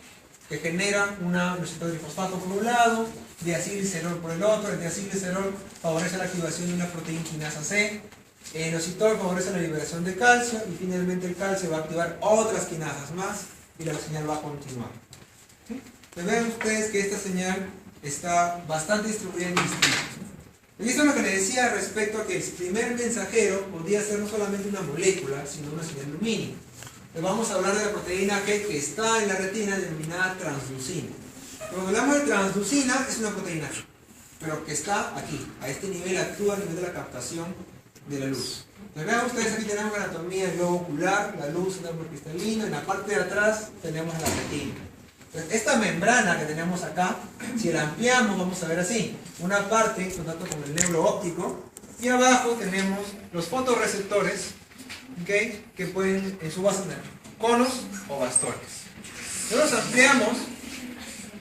que genera una inositol trifosfato por un lado, diacilglicerol por el otro. El diacilglicerol favorece la activación de una proteína quinasa C. El inositol favorece la liberación de calcio y finalmente el calcio va a activar otras quinasas más y la señal va a continuar. ¿Sí? Vean ustedes que esta señal está bastante distribuida en distintos. Y esto es lo que les decía respecto a que el primer mensajero podría ser no solamente una molécula, sino una señal lumínica. Les vamos a hablar de la proteína G que está en la retina denominada transducina. Cuando hablamos de transducina es una proteína G, pero que está aquí, a este nivel, actúa a nivel de la captación de la luz. Entonces, vean ustedes, aquí tenemos la anatomía del globo ocular, la luz cristalina, en la parte de atrás tenemos la retina. Entonces, esta membrana que tenemos acá, si la ampliamos, vamos a ver así, una parte en contacto con el nervio óptico, y abajo tenemos los fotorreceptores, ¿okay? Que pueden en su base tener conos o bastones. Nosotros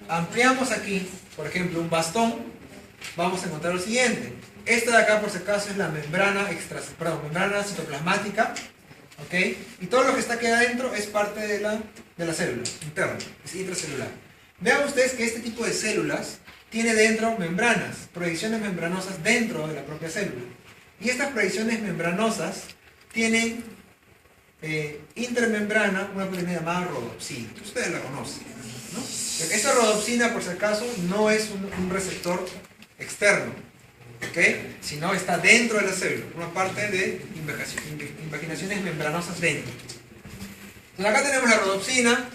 ampliamos aquí, por ejemplo, un bastón, vamos a encontrar lo siguiente. Esta de acá, por si acaso, es la membrana membrana citoplasmática, ¿okay? Y todo lo que está aquí adentro es parte de la célula interna, es intracelular. Vean ustedes que este tipo de células tiene dentro membranas, proyecciones membranosas dentro de la propia célula. Y estas proyecciones membranosas tienen intermembrana una proteína llamada rodopsina. Ustedes la conocen, ¿no? Esta rodopsina, por si acaso, no es un receptor externo, ¿okay? Sino está dentro de la célula, una parte de invaginaciones membranosas dentro. Entonces acá tenemos la rodopsina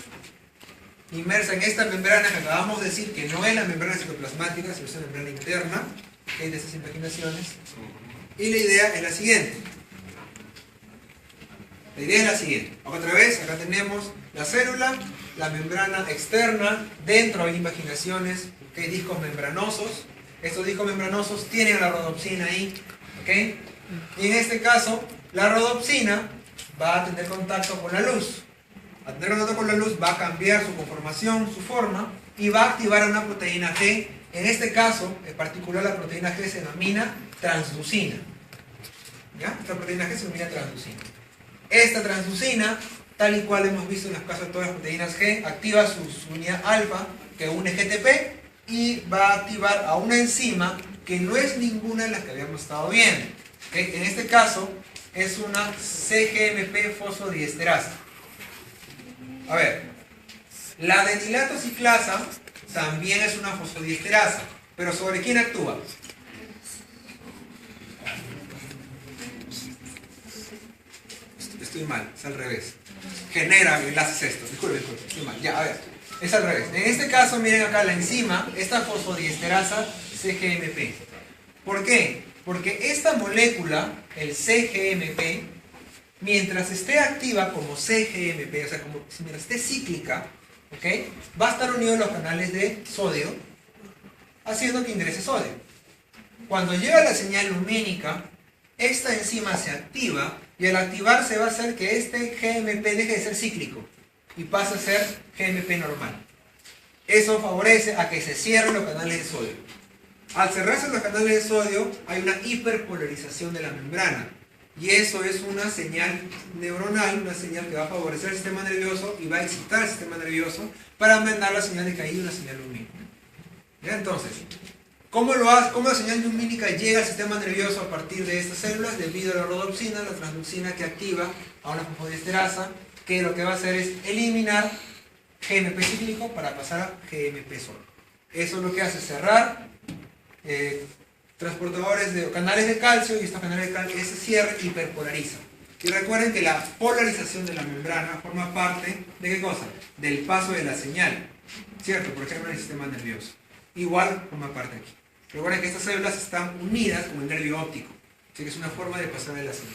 inmersa en esta membrana que acabamos de decir que no es la membrana citoplasmática, sino es una membrana interna, ¿okay? De estas invaginaciones. Y la idea es la siguiente. Otra vez, acá tenemos la célula, la membrana externa, dentro hay invaginaciones, ¿okay? Discos membranosos. Estos discos membranosos tienen la rodopsina ahí, ¿okay? Y en este caso, la rodopsina va a tener contacto con la luz. Al tener contacto con la luz va a cambiar su conformación, su forma, y va a activar una proteína G. En este caso, en particular, la proteína G se denomina transducina. ¿Ya? Esta proteína G se denomina transducina. Esta transducina, tal y cual hemos visto en los casos de todas las proteínas G, activa su unidad alfa, que une GTP, y va a activar a una enzima que no es ninguna de las que habíamos estado viendo. ¿Okay? En este caso, es una CGMP fosfodiesterasa. A ver, la adenilato ciclasa también es una fosfodiesterasa, pero ¿sobre quién actúa? Estoy mal, es al revés. Genera enlaces esto. Disculpe, estoy mal. Ya, a ver, es al revés. En este caso, miren acá la enzima, esta fosfodiesterasa CGMP. ¿Por qué? Porque esta molécula, el CGMP, mientras esté activa como CGMP, o sea, mientras esté cíclica, ¿okay? Va a estar unido a los canales de sodio, haciendo que ingrese sodio. Cuando llega la señal lumínica, esta enzima se activa y al activarse va a hacer que este GMP deje de ser cíclico y pase a ser GMP normal. Eso favorece a que se cierren los canales de sodio. Al cerrarse los canales de sodio hay una hiperpolarización de la membrana y eso es una señal neuronal, una señal que va a favorecer el sistema nervioso y va a excitar el sistema nervioso para mandar la señal de que hay una señal lumínica. ¿Ya? Entonces, ¿cómo la señal lumínica llega al sistema nervioso a partir de estas células? Debido a la rodopsina, la transducina que activa a una fosfodiesterasa que lo que va a hacer es eliminar GMP cíclico para pasar a GMP solo. Eso lo que hace es cerrar transportadores de canales de calcio, y estos canales de calcio, ese cierre hiperpolariza. Y recuerden que la polarización de la membrana forma parte de ¿qué cosa? Del paso de la señal, ¿cierto? Por ejemplo, en el sistema nervioso. Igual forma parte aquí. Recuerden que estas células están unidas con el nervio óptico, así que es una forma de pasar de la señal.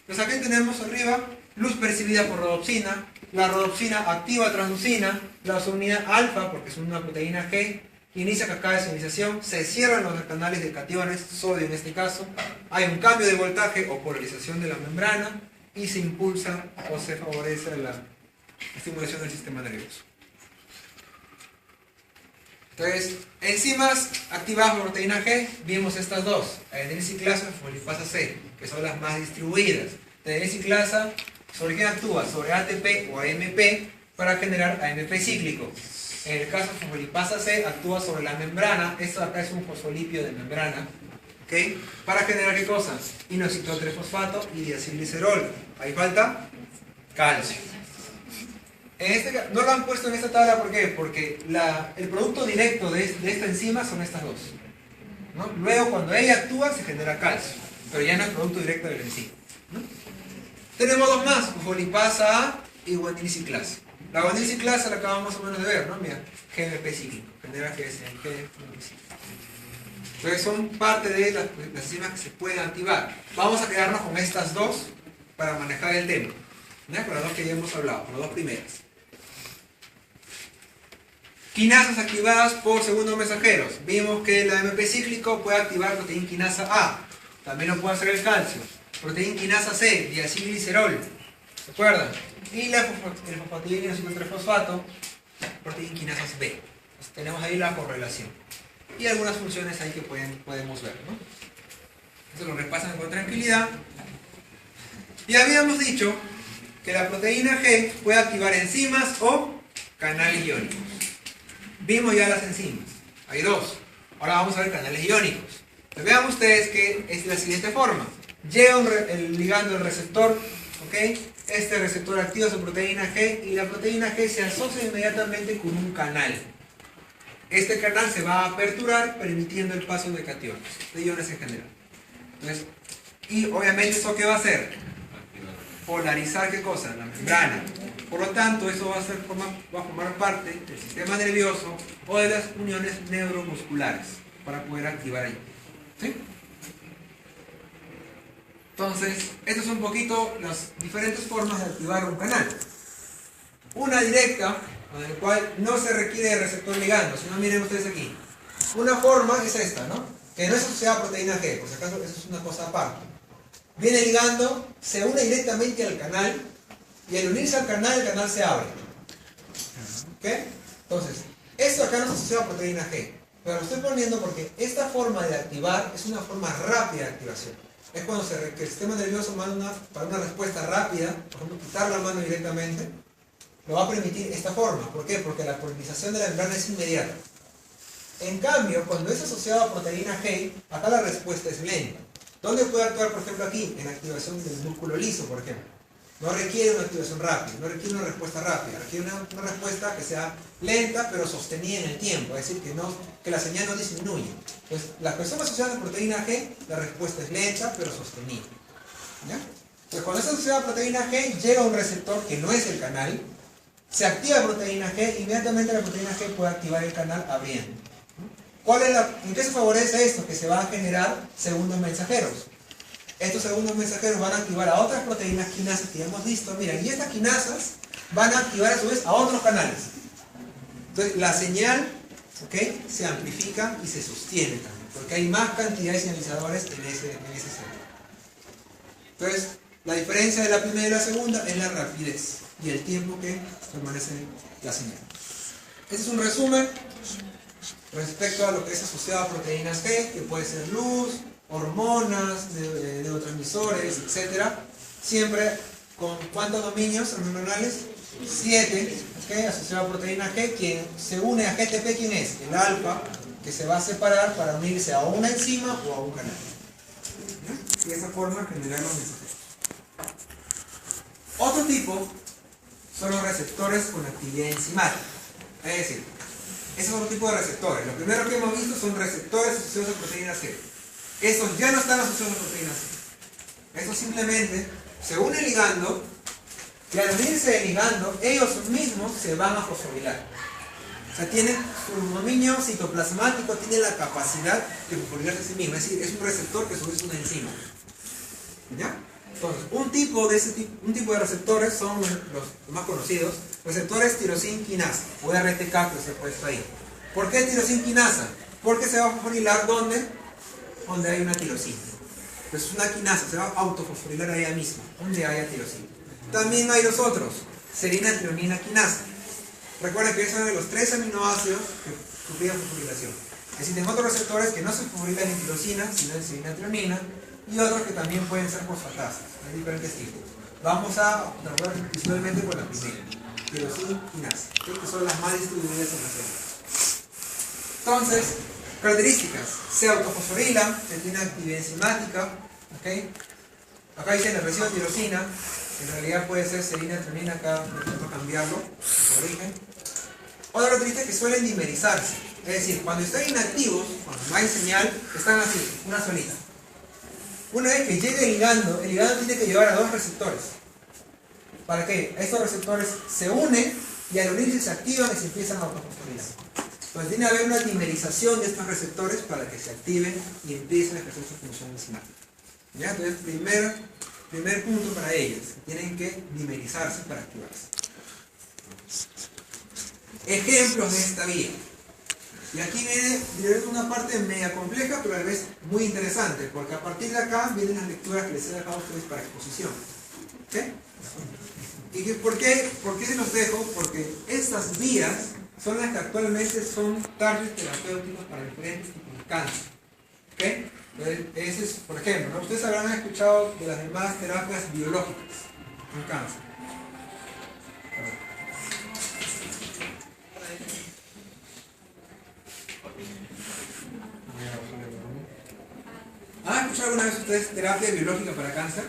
Entonces aquí tenemos arriba luz percibida por rodopsina. La rodopsina activa transducina, la unidad alfa, porque es una proteína G, inicia cascada de señalización, se cierran los canales de cationes, sodio en este caso, hay un cambio de voltaje o polarización de la membrana y se impulsa o se favorece la estimulación del sistema nervioso. Entonces, enzimas activadas por proteína G, vimos estas dos, adenina ciclasa y fosfolipasa C, que son las más distribuidas. La adenina ciclasa, ¿sobre qué actúa? Sobre ATP o AMP para generar AMP cíclico. En el caso de fosfolipasa C, actúa sobre la membrana. Esto acá es un fosfolípido de membrana. ¿Okay? ¿Para generar qué cosa? Inositol-3-fosfato y diacilglicerol. Ahí falta calcio. En este caso, no lo han puesto en esta tabla, ¿por qué? Porque el producto directo de esta enzima son estas dos, ¿no? Luego, cuando ella actúa, se genera calcio, pero ya no es producto directo de la enzima, ¿no? Tenemos dos más, fosfolipasa A y guanina ciclasa. La guanina ciclasa la acabamos más o menos de ver, ¿no? Mira, GMP cíclico, genera GMP cíclico. Entonces son parte de las enzimas que se pueden activar. Vamos a quedarnos con estas dos para manejar el tema, ¿no? Con las dos que ya hemos hablado, con las dos primeras. Quinasas activadas por segundos mensajeros. Vimos que la AMP cíclico puede activar proteína quinasa A. También lo puede hacer el calcio. Proteína quinasa C, diacilglicerol. ¿Se acuerdan? Y el fosfatidina y 3-fosfato, proteína quinasas B. Entonces, tenemos ahí la correlación. Y algunas funciones ahí que podemos ver, ¿no? Esto lo repasan con tranquilidad. Y habíamos dicho que la proteína G puede activar enzimas o canales iónicos. Vimos ya las enzimas. Hay dos. Ahora vamos a ver canales iónicos. Pues vean ustedes que es de la siguiente forma. Llega el ligando del receptor, ¿ok? Este receptor activa su proteína G y la proteína G se asocia inmediatamente con un canal. Este canal se va a aperturar permitiendo el paso de cationes, de iones en general. Entonces, y obviamente eso ¿qué va a hacer? Polarizar ¿qué cosa? La membrana. Por lo tanto, eso va a formar parte del sistema nervioso o de las uniones neuromusculares para poder activar ahí. ¿Sí? Entonces, estas son un poquito las diferentes formas de activar un canal. Una directa, en la cual no se requiere de receptor ligando, sino miren ustedes aquí. Una forma es esta, ¿no? Que no es asociada a proteína G, por si acaso eso es una cosa aparte. Viene ligando, se une directamente al canal, y al unirse al canal, el canal se abre. ¿Ok? Entonces, esto acá no es asociado a proteína G, pero lo estoy poniendo porque esta forma de activar es una forma rápida de activación. Es cuando que el sistema nervioso manda para una respuesta rápida, por ejemplo, quitar la mano directamente, lo va a permitir esta forma. ¿Por qué? Porque la polinización de la membrana es inmediata. En cambio, cuando es asociado a proteína G, acá la respuesta es lenta. ¿Dónde puede actuar, por ejemplo, aquí? En la activación del músculo liso, por ejemplo. No requiere una activación rápida, no requiere una respuesta rápida, requiere una respuesta que sea lenta pero sostenida en el tiempo, es decir, que la señal no disminuya. Entonces, las personas asociadas a proteína G, la respuesta es lenta pero sostenida. ¿Ya? Entonces, cuando es asociada a proteína G, llega a un receptor que no es el canal, se activa la proteína G, inmediatamente la proteína G puede activar el canal abriendo. ¿En qué se favorece esto? Que se van a generar segundos mensajeros. Estos segundos mensajeros van a activar a otras proteínas quinasas que ya hemos visto. Miren, y estas quinasas van a activar a su vez a otros canales. Entonces, la señal, ¿okay?, se amplifica y se sostiene también, porque hay más cantidad de señalizadores en ese centro. Entonces, la diferencia de la primera y la segunda es la rapidez y el tiempo que permanece la señal. Este es un resumen respecto a lo que es asociado a proteínas G, que puede ser luz, hormonas, neurotransmisores, etc. Siempre con ¿cuántos dominios neuronales? 7, ¿okay?, asociado a proteína G. Quien se une a GTP, ¿quién es? El alfa, que se va a separar para unirse a una enzima o a un canal. ¿Ya? Y de esa forma generar los mensajeros. Otro tipo son los receptores con actividad enzimática. Es decir, ese es otro tipo de receptores. Lo primero que hemos visto son receptores asociados a proteína C. Estos ya no están asociados a proteína C. Estos simplemente se une el ligando y al unirse el ligando, ellos mismos se van a fosforilar. O sea, tienen su dominio citoplasmático, tiene la capacidad de fosforilarse a sí mismo. Es decir, es un receptor que a su vez es una enzima. ¿Ya? Entonces, un tipo de receptores son los más conocidos, receptores tirosina quinasa, o RTK que se ha puesto ahí. ¿Por qué tirosina quinasa? Porque se va a fosforilar ¿dónde? Donde hay una tirosina. Pues es una quinasa, se va a autofosforilar a ella misma, donde haya tirosina. También hay los otros, serina trionina quinasa. Recuerden que esos son los 3 aminoácidos que sufrían fosforilación. Existen otros receptores que no se fosforilan en tirosina, sino en serina trionina, y otros que también pueden ser fosfatasas, de diferentes tipos. Vamos a trabajar principalmente con la primera, tirosina quinasa, que son las más distribuidas en la célula. Entonces, características: se autofosforilan, se tiene actividad enzimática, ¿okay? Acá dice el residuo de tirosina, en realidad puede ser serina trionina, acá necesito cambiarlo, por origen. Otra característica es que suelen dimerizarse, es decir, cuando están inactivos, cuando no hay señal, están así, una solita. Una vez que llegue el ligando tiene que llevar a 2 receptores. ¿Para qué? Estos receptores se unen y al unirse se activan y se empiezan a autofosforilar. Entonces tiene que haber una dimerización de estos receptores para que se activen y empiecen a ejercer su función enzimática. ¿Ya? Entonces, primer punto para ellos, tienen que dimerizarse para activarse. Ejemplos de esta vía. Y aquí viene una parte media compleja, pero a la vez muy interesante, porque a partir de acá vienen las lecturas que les he dejado a ustedes para exposición. ¿Sí? ¿Y por qué se los dejo? Porque estas vías son las que actualmente son targets terapéuticos para diferentes tipos de cáncer. ¿Okay? Ese es, por ejemplo, ¿no? Ustedes habrán escuchado de las llamadas terapias biológicas en cáncer. ¿Han escuchado alguna vez ustedes terapia biológica para cáncer?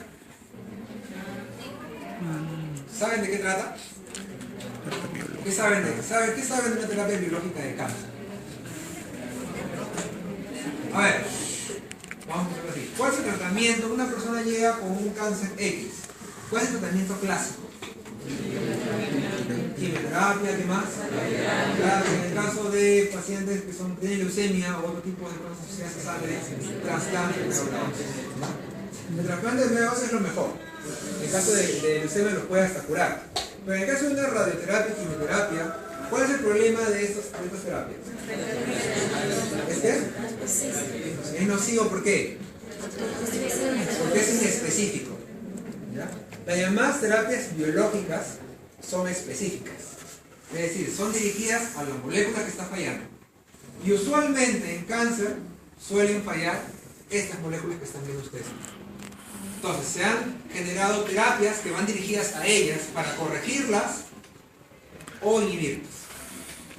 ¿Saben de qué trata? ¿Qué saben de una terapia biológica de cáncer? A ver, vamos a empezar así. ¿Cuál es el tratamiento? Una persona llega con un cáncer X. ¿Cuál es el tratamiento clásico? Quimioterapia, ¿qué más? En el caso de pacientes que tienen leucemia o otro tipo de cosas asociadas a sangre, trasplante de médula. El trasplante de médula es lo mejor. En el caso de leucemia lo puede hasta curar. Pero en el caso de una radioterapia y quimioterapia, ¿cuál es el problema de estas terapias? ¿Es qué? Es nocivo, ¿por qué? Porque es inespecífico. ¿Ya? Las llamadas terapias biológicas son específicas, es decir, son dirigidas a la molécula que está fallando. Y usualmente en cáncer suelen fallar estas moléculas que están viendo ustedes. Entonces se han generado terapias que van dirigidas a ellas para corregirlas o inhibirlas.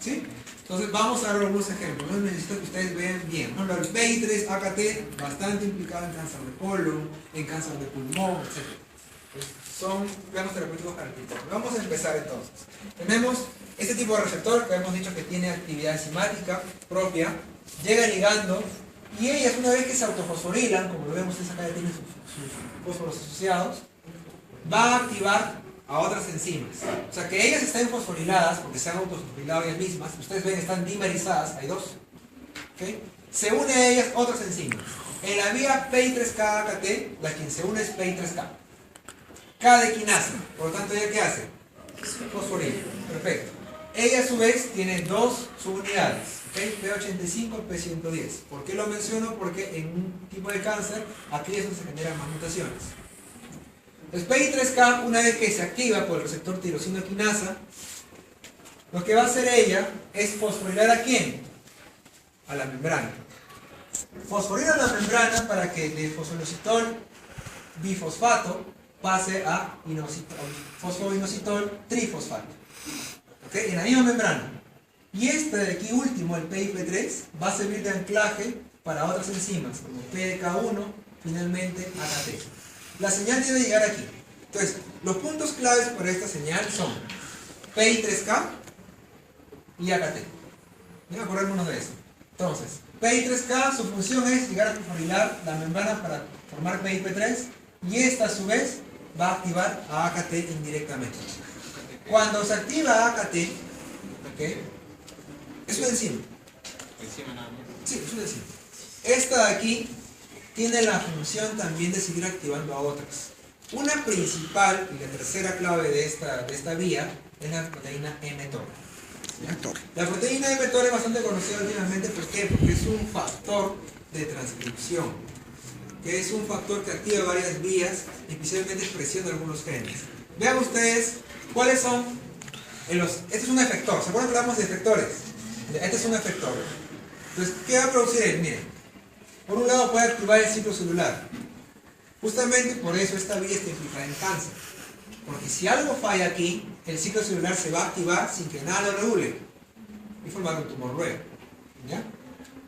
¿Sí? Entonces vamos a dar algunos ejemplos. No necesito que ustedes vean bien. Por ejemplo, el PI3-AKT, bastante implicado en cáncer de colon, en cáncer de pulmón, etc. Son planos terapéuticos característicos. Vamos a empezar entonces. Tenemos este tipo de receptor que hemos dicho que tiene actividad enzimática propia, llega ligando y ellas, una vez que se autofosforilan, como lo vemos, esa acá ya tiene sus fósforos asociados, va a activar a otras enzimas. O sea que ellas están fosforiladas porque se han autofosforilado ellas mismas. Ustedes ven, están dimerizadas, hay 2. ¿Okay? Se une a ellas otras enzimas. En la vía PI3K-AKT, la quien se une es PI3K. K de quinasa, por lo tanto, ¿ella qué hace? Fosforila. Perfecto. Ella a su vez tiene 2 subunidades, ¿okay? P85 y P110. ¿Por qué lo menciono? Porque en un tipo de cáncer, aquí es donde se generan más mutaciones. El PI3K, una vez que se activa por el receptor tirosina quinasa, lo que va a hacer ella es fosforilar ¿a quién? A la membrana. Fosforilar a la membrana para que de fosforinositol bifosfato pase a fosfoinositol trifosfato. ¿Okay? En la misma membrana. Y este de aquí último, el PIP3, va a servir de anclaje para otras enzimas, como PDK1, finalmente AKT. La señal debe llegar aquí. Entonces, los puntos claves para esta señal son PI3K y AKT. Voy a acordarnos de eso. Entonces, PI3K, su función es llegar a fosforilar la membrana para formar PIP3 y esta a su vez va a activar a AKT indirectamente. Cuando se activa AKT, ¿ok? Es una enzima. Encima nada más. Sí, es una enzima. Esta de aquí tiene la función también de seguir activando a otras. Una principal y la tercera clave de esta vía es la proteína mTOR. La proteína mTOR es bastante conocida últimamente, ¿por qué? Porque es un factor de transcripción, que es un factor que activa varias vías, especialmente expresión de algunos genes. Vean ustedes cuáles son este es un efector. ¿Se acuerdan que hablamos de efectores? Este es un efector. Entonces, ¿qué va a producir él? Miren, por un lado puede activar el ciclo celular. Justamente por eso esta vía está implicada en cáncer. Porque si algo falla aquí, el ciclo celular se va a activar sin que nada lo regule y formar un tumor luego. ¿Ya?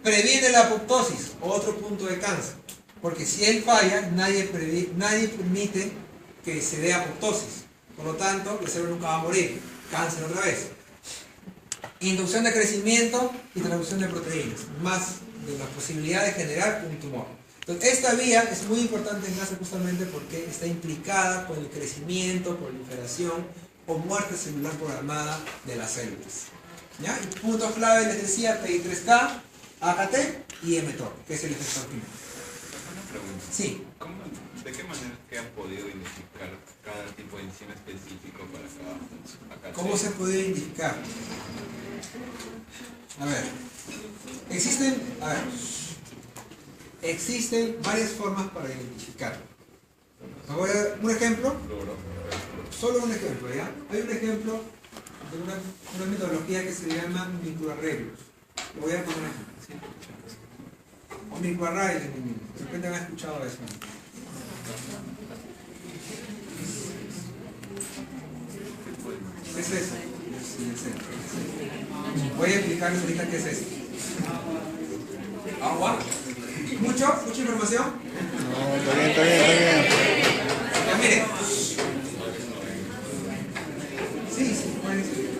Previene la apoptosis, otro punto de cáncer. Porque si él falla, nadie permite que se dé apoptosis. Por lo tanto, el cerebro nunca va a morir. Cáncer otra vez. Inducción de crecimiento y transducción de proteínas. Más de la posibilidad de generar un tumor. Entonces, esta vía es muy importante en cáncer justamente porque está implicada con el crecimiento, proliferación o muerte celular programada de las células. ¿Ya? Y puntos clave les decía PI3K, AKT y mTOR, que es el efector primario. Una pregunta. Sí. ¿De qué manera es que han podido identificar cada tipo de enzima específico para cada función? ¿Cómo se puede identificar? A ver, existen varias formas para identificar. Voy a dar un ejemplo, solo un ejemplo, ¿ya? Hay un ejemplo de una metodología que se llama microarreglos. Lo voy a poner aquí, ¿sí? O microarrays, de repente han escuchado eso. ¿Qué es eso? Voy a explicarles ahorita qué es esto. ¿Agua? ¿Mucha información? No, está bien. Ya miren. Sí, pueden seguir.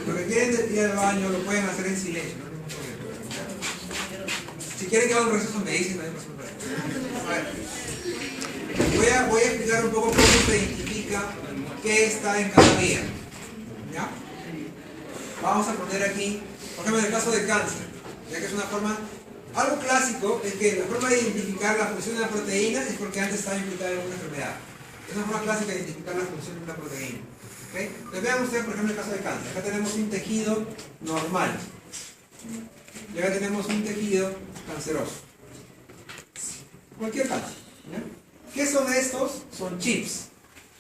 Lo que quieren ir al baño lo pueden hacer en silencio, no hay ningún problema. Si quieren que haga un receso me dicen, no hay problema. A ver. Voy a explicar un poco cómo se identifica qué está en cada vía. ¿Ya? Vamos a poner aquí, por ejemplo, en el caso del cáncer, ya que es una forma, algo clásico es que la forma de identificar la función de la proteína es porque antes estaba implicada en alguna enfermedad. Es una forma clásica de identificar la función de una proteína. ¿Okay? Entonces vean ustedes, por ejemplo, el caso del cáncer. Acá tenemos un tejido normal. Y acá tenemos un tejido canceroso. Cualquier cáncer. ¿Ya? ¿Qué son estos? Son chips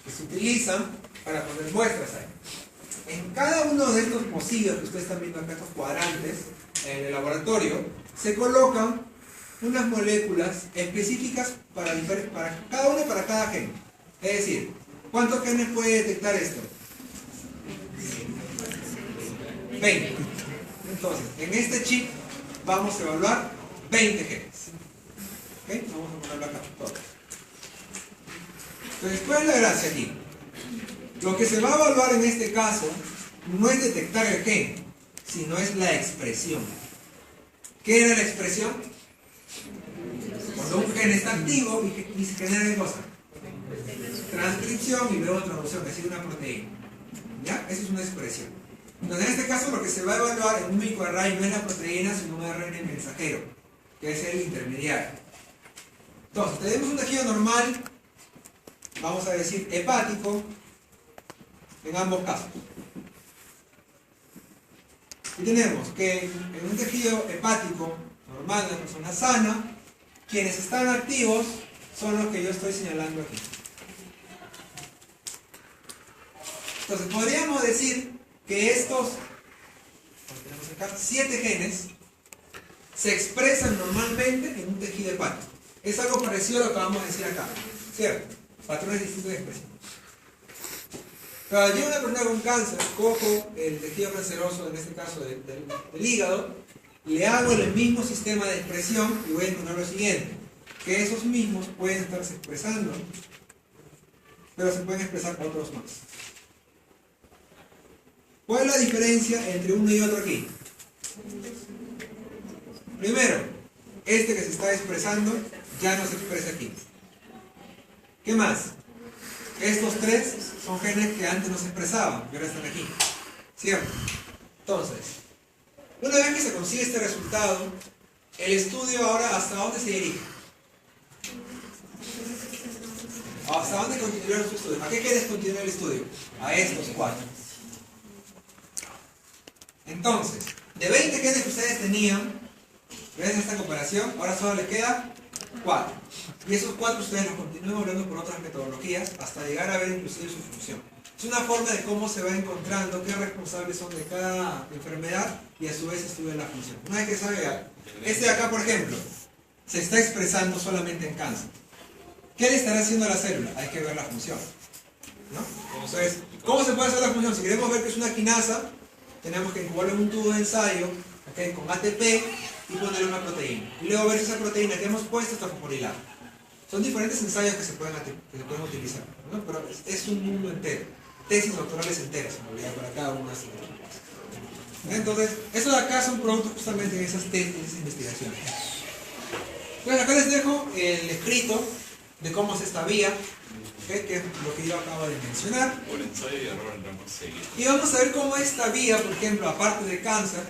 que se utilizan para poner muestras ahí. En cada uno de estos pocillos que ustedes están viendo acá, estos cuadrantes, en el laboratorio, se colocan unas moléculas específicas para cada uno, para cada gen. Es decir, ¿cuántos genes puede detectar esto? 20. Entonces, en este chip vamos a evaluar 20 genes. ¿Okay? Vamos a ponerlo acá, todos. Entonces, ¿cuál es la gracia aquí? Lo que se va a evaluar en este caso no es detectar el gen, sino es la expresión. ¿Qué era la expresión? Cuando un gen está activo y se genera ¿qué cosa? Transcripción y luego traducción, es decir, una proteína. ¿Ya? Esa es una expresión. Entonces, en este caso lo que se va a evaluar en un microarray no es la proteína, sino un ARN mensajero, que es el intermediario. Entonces, tenemos un tejido normal, vamos a decir hepático, en ambos casos. Y tenemos que en un tejido hepático normal, de una persona sana, quienes están activos son los que yo estoy señalando aquí. Entonces podríamos decir que estos 7 genes se expresan normalmente en un tejido hepático. Es algo parecido a lo que vamos a decir acá, ¿cierto? Patrones distintos de expresión. Cuando yo una persona con cáncer, cojo el tejido canceroso, en este caso del hígado, le hago el mismo sistema de expresión y voy a encontrar lo siguiente, que esos mismos pueden estarse expresando pero se pueden expresar otros más. ¿Cuál es la diferencia entre uno y otro aquí? Primero, este que se está expresando ya no se expresa aquí. ¿Qué más? Estos tres son genes que antes no se expresaban, y ahora están aquí. ¿Cierto? Entonces, una vez que se consigue este resultado, el estudio ahora ¿hasta dónde se dirige? ¿Hasta dónde continuar su estudio? ¿A qué quieres continuar el estudio? A estos 4. Entonces, de 20 genes que ustedes tenían, gracias a esta comparación, ahora solo le queda 4. Y esos 4 ustedes los continúan hablando por otras metodologías hasta llegar a ver inclusive su función. Es una forma de cómo se va encontrando qué responsables son de cada enfermedad y a su vez estudiar la función. Una vez que sabe, este de acá por ejemplo, se está expresando solamente en cáncer. ¿Qué le estará haciendo a la célula? Hay que ver la función, ¿no? Entonces, ¿cómo se puede hacer la función? Si queremos ver que es una quinasa, tenemos que incubarlo en un tubo de ensayo, ¿okay?, con ATP y ponerle una proteína. Y luego ver si esa proteína que hemos puesto está fosforilada. Son diferentes ensayos que se pueden utilizar, ¿no? Pero es un mundo entero. Tesis doctorales enteras, en realidad, para cada una de esas cosas. Entonces, esos de acá son productos justamente de esas tesis, de esas investigaciones. Entonces, acá les dejo el escrito de cómo es esta vía, ¿okay?, que es lo que yo acabo de mencionar. Por ensayo y error entramos seguido. Y vamos a ver cómo esta vía, por ejemplo, aparte de cáncer,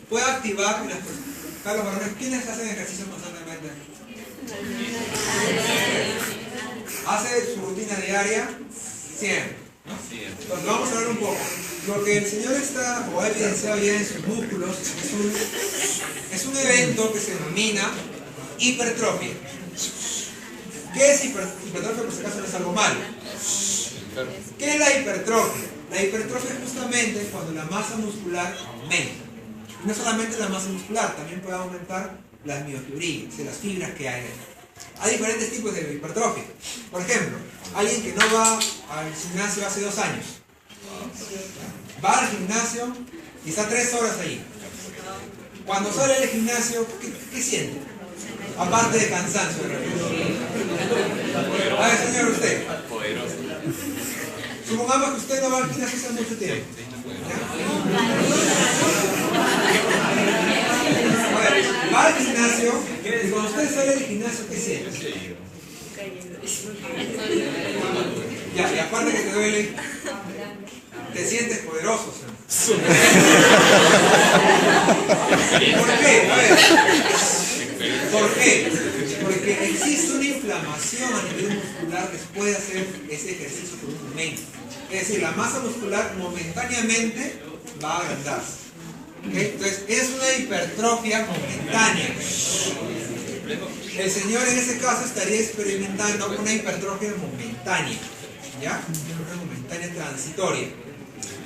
puede activar en las personas. Carlos Varones, ¿quiénes hacen ejercicio constantemente? ¿Hace su rutina diaria? Siempre, ¿no? Entonces vamos a hablar un poco. Lo que el señor está, o ha evidenciado ya en sus músculos, es un evento que se denomina hipertrofia. ¿Qué es hipertrofia? Por si acaso no es algo malo. ¿Qué es la hipertrofia? La hipertrofia es justamente cuando la masa muscular aumenta. Y no solamente la masa muscular, también puede aumentar las miofibrinas, las fibras que hay. Hay diferentes tipos de hipertrofia. Por ejemplo, alguien que no va al gimnasio hace 2 años. Va al gimnasio y está 3 horas ahí. Cuando sale del gimnasio, ¿qué siente? Aparte de cansancio. A ver, señor, usted. Poderoso. Supongamos que usted no va al gimnasio hace mucho tiempo. A ver, va al gimnasio y cuando usted sale del gimnasio, ¿qué siente? Ya, y aparte que te duele, te sientes poderoso, ¿sí? ¿Por qué? A ver. ¿Por qué? Porque existe una inflamación a nivel muscular después de hacer ese ejercicio por un momento. Es decir, la masa muscular momentáneamente va a agrandarse. ¿Okay? Entonces, es una hipertrofia momentánea. El señor en ese caso estaría experimentando una hipertrofia momentánea. ¿Ya? Una momentánea transitoria.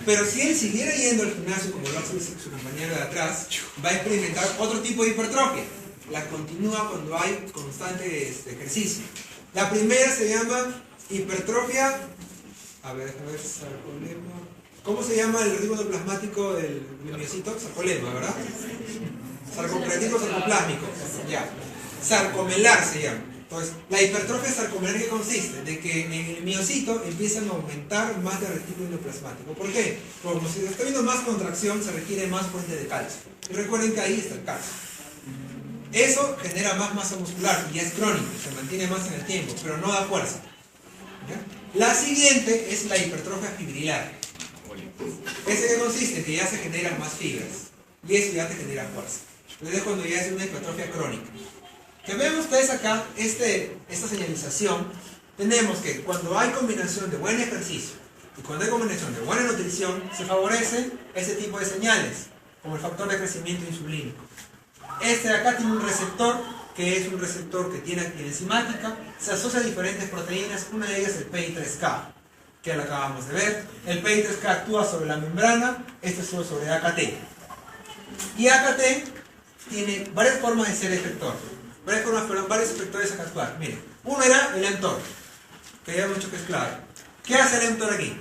Pero si él siguiera yendo al gimnasio como lo hace su compañero de atrás, va a experimentar otro tipo de hipertrofia. La continúa cuando hay constante ejercicio. La primera se llama hipertrofia. A ver, sarcolema. ¿Cómo se llama el ritmo plasmático del miocito? Sarcolema, ¿verdad? Sarcocreatico sarcoplásmico. Ya. Sarcomelar se llama. Entonces, la hipertrofia sarcomelar, ¿qué consiste? De que en el miocito empiezan a aumentar más de retículo endoplasmático. ¿Por qué? Porque como si está habiendo más contracción, se requiere más fuente de calcio. Y recuerden que ahí está el calcio. Eso genera más masa muscular y es crónico, se mantiene más en el tiempo, pero no da fuerza. ¿Ya? La siguiente es la hipertrofia fibrilar. ¿Ese que consiste? Que ya se generan más fibras y eso ya te genera fuerza. Entonces es cuando ya es una hipertrofia crónica. Que vean ustedes acá esta señalización. Tenemos que cuando hay combinación de buen ejercicio y cuando hay combinación de buena nutrición, se favorece ese tipo de señales, como el factor de crecimiento insulínico. Este de acá tiene un receptor, que es un receptor que tiene actividad enzimática, se asocia a diferentes proteínas, una de ellas es el PI3K, que lo acabamos de ver. El PI3K actúa sobre la membrana, este sobre AKT. Y AKT tiene varias formas de ser efector, varios efectores a actuar. Miren, uno era el mTOR, que ya hemos dicho que es clave. ¿Qué hace el mTOR aquí?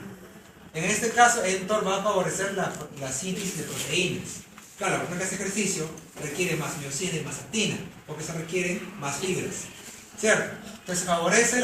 En este caso, el mTOR va a favorecer la síntesis de proteínas. Claro, la persona que hace ejercicio requiere más miocina y más actina, porque se requieren más fibras, ¿cierto? Entonces favorece la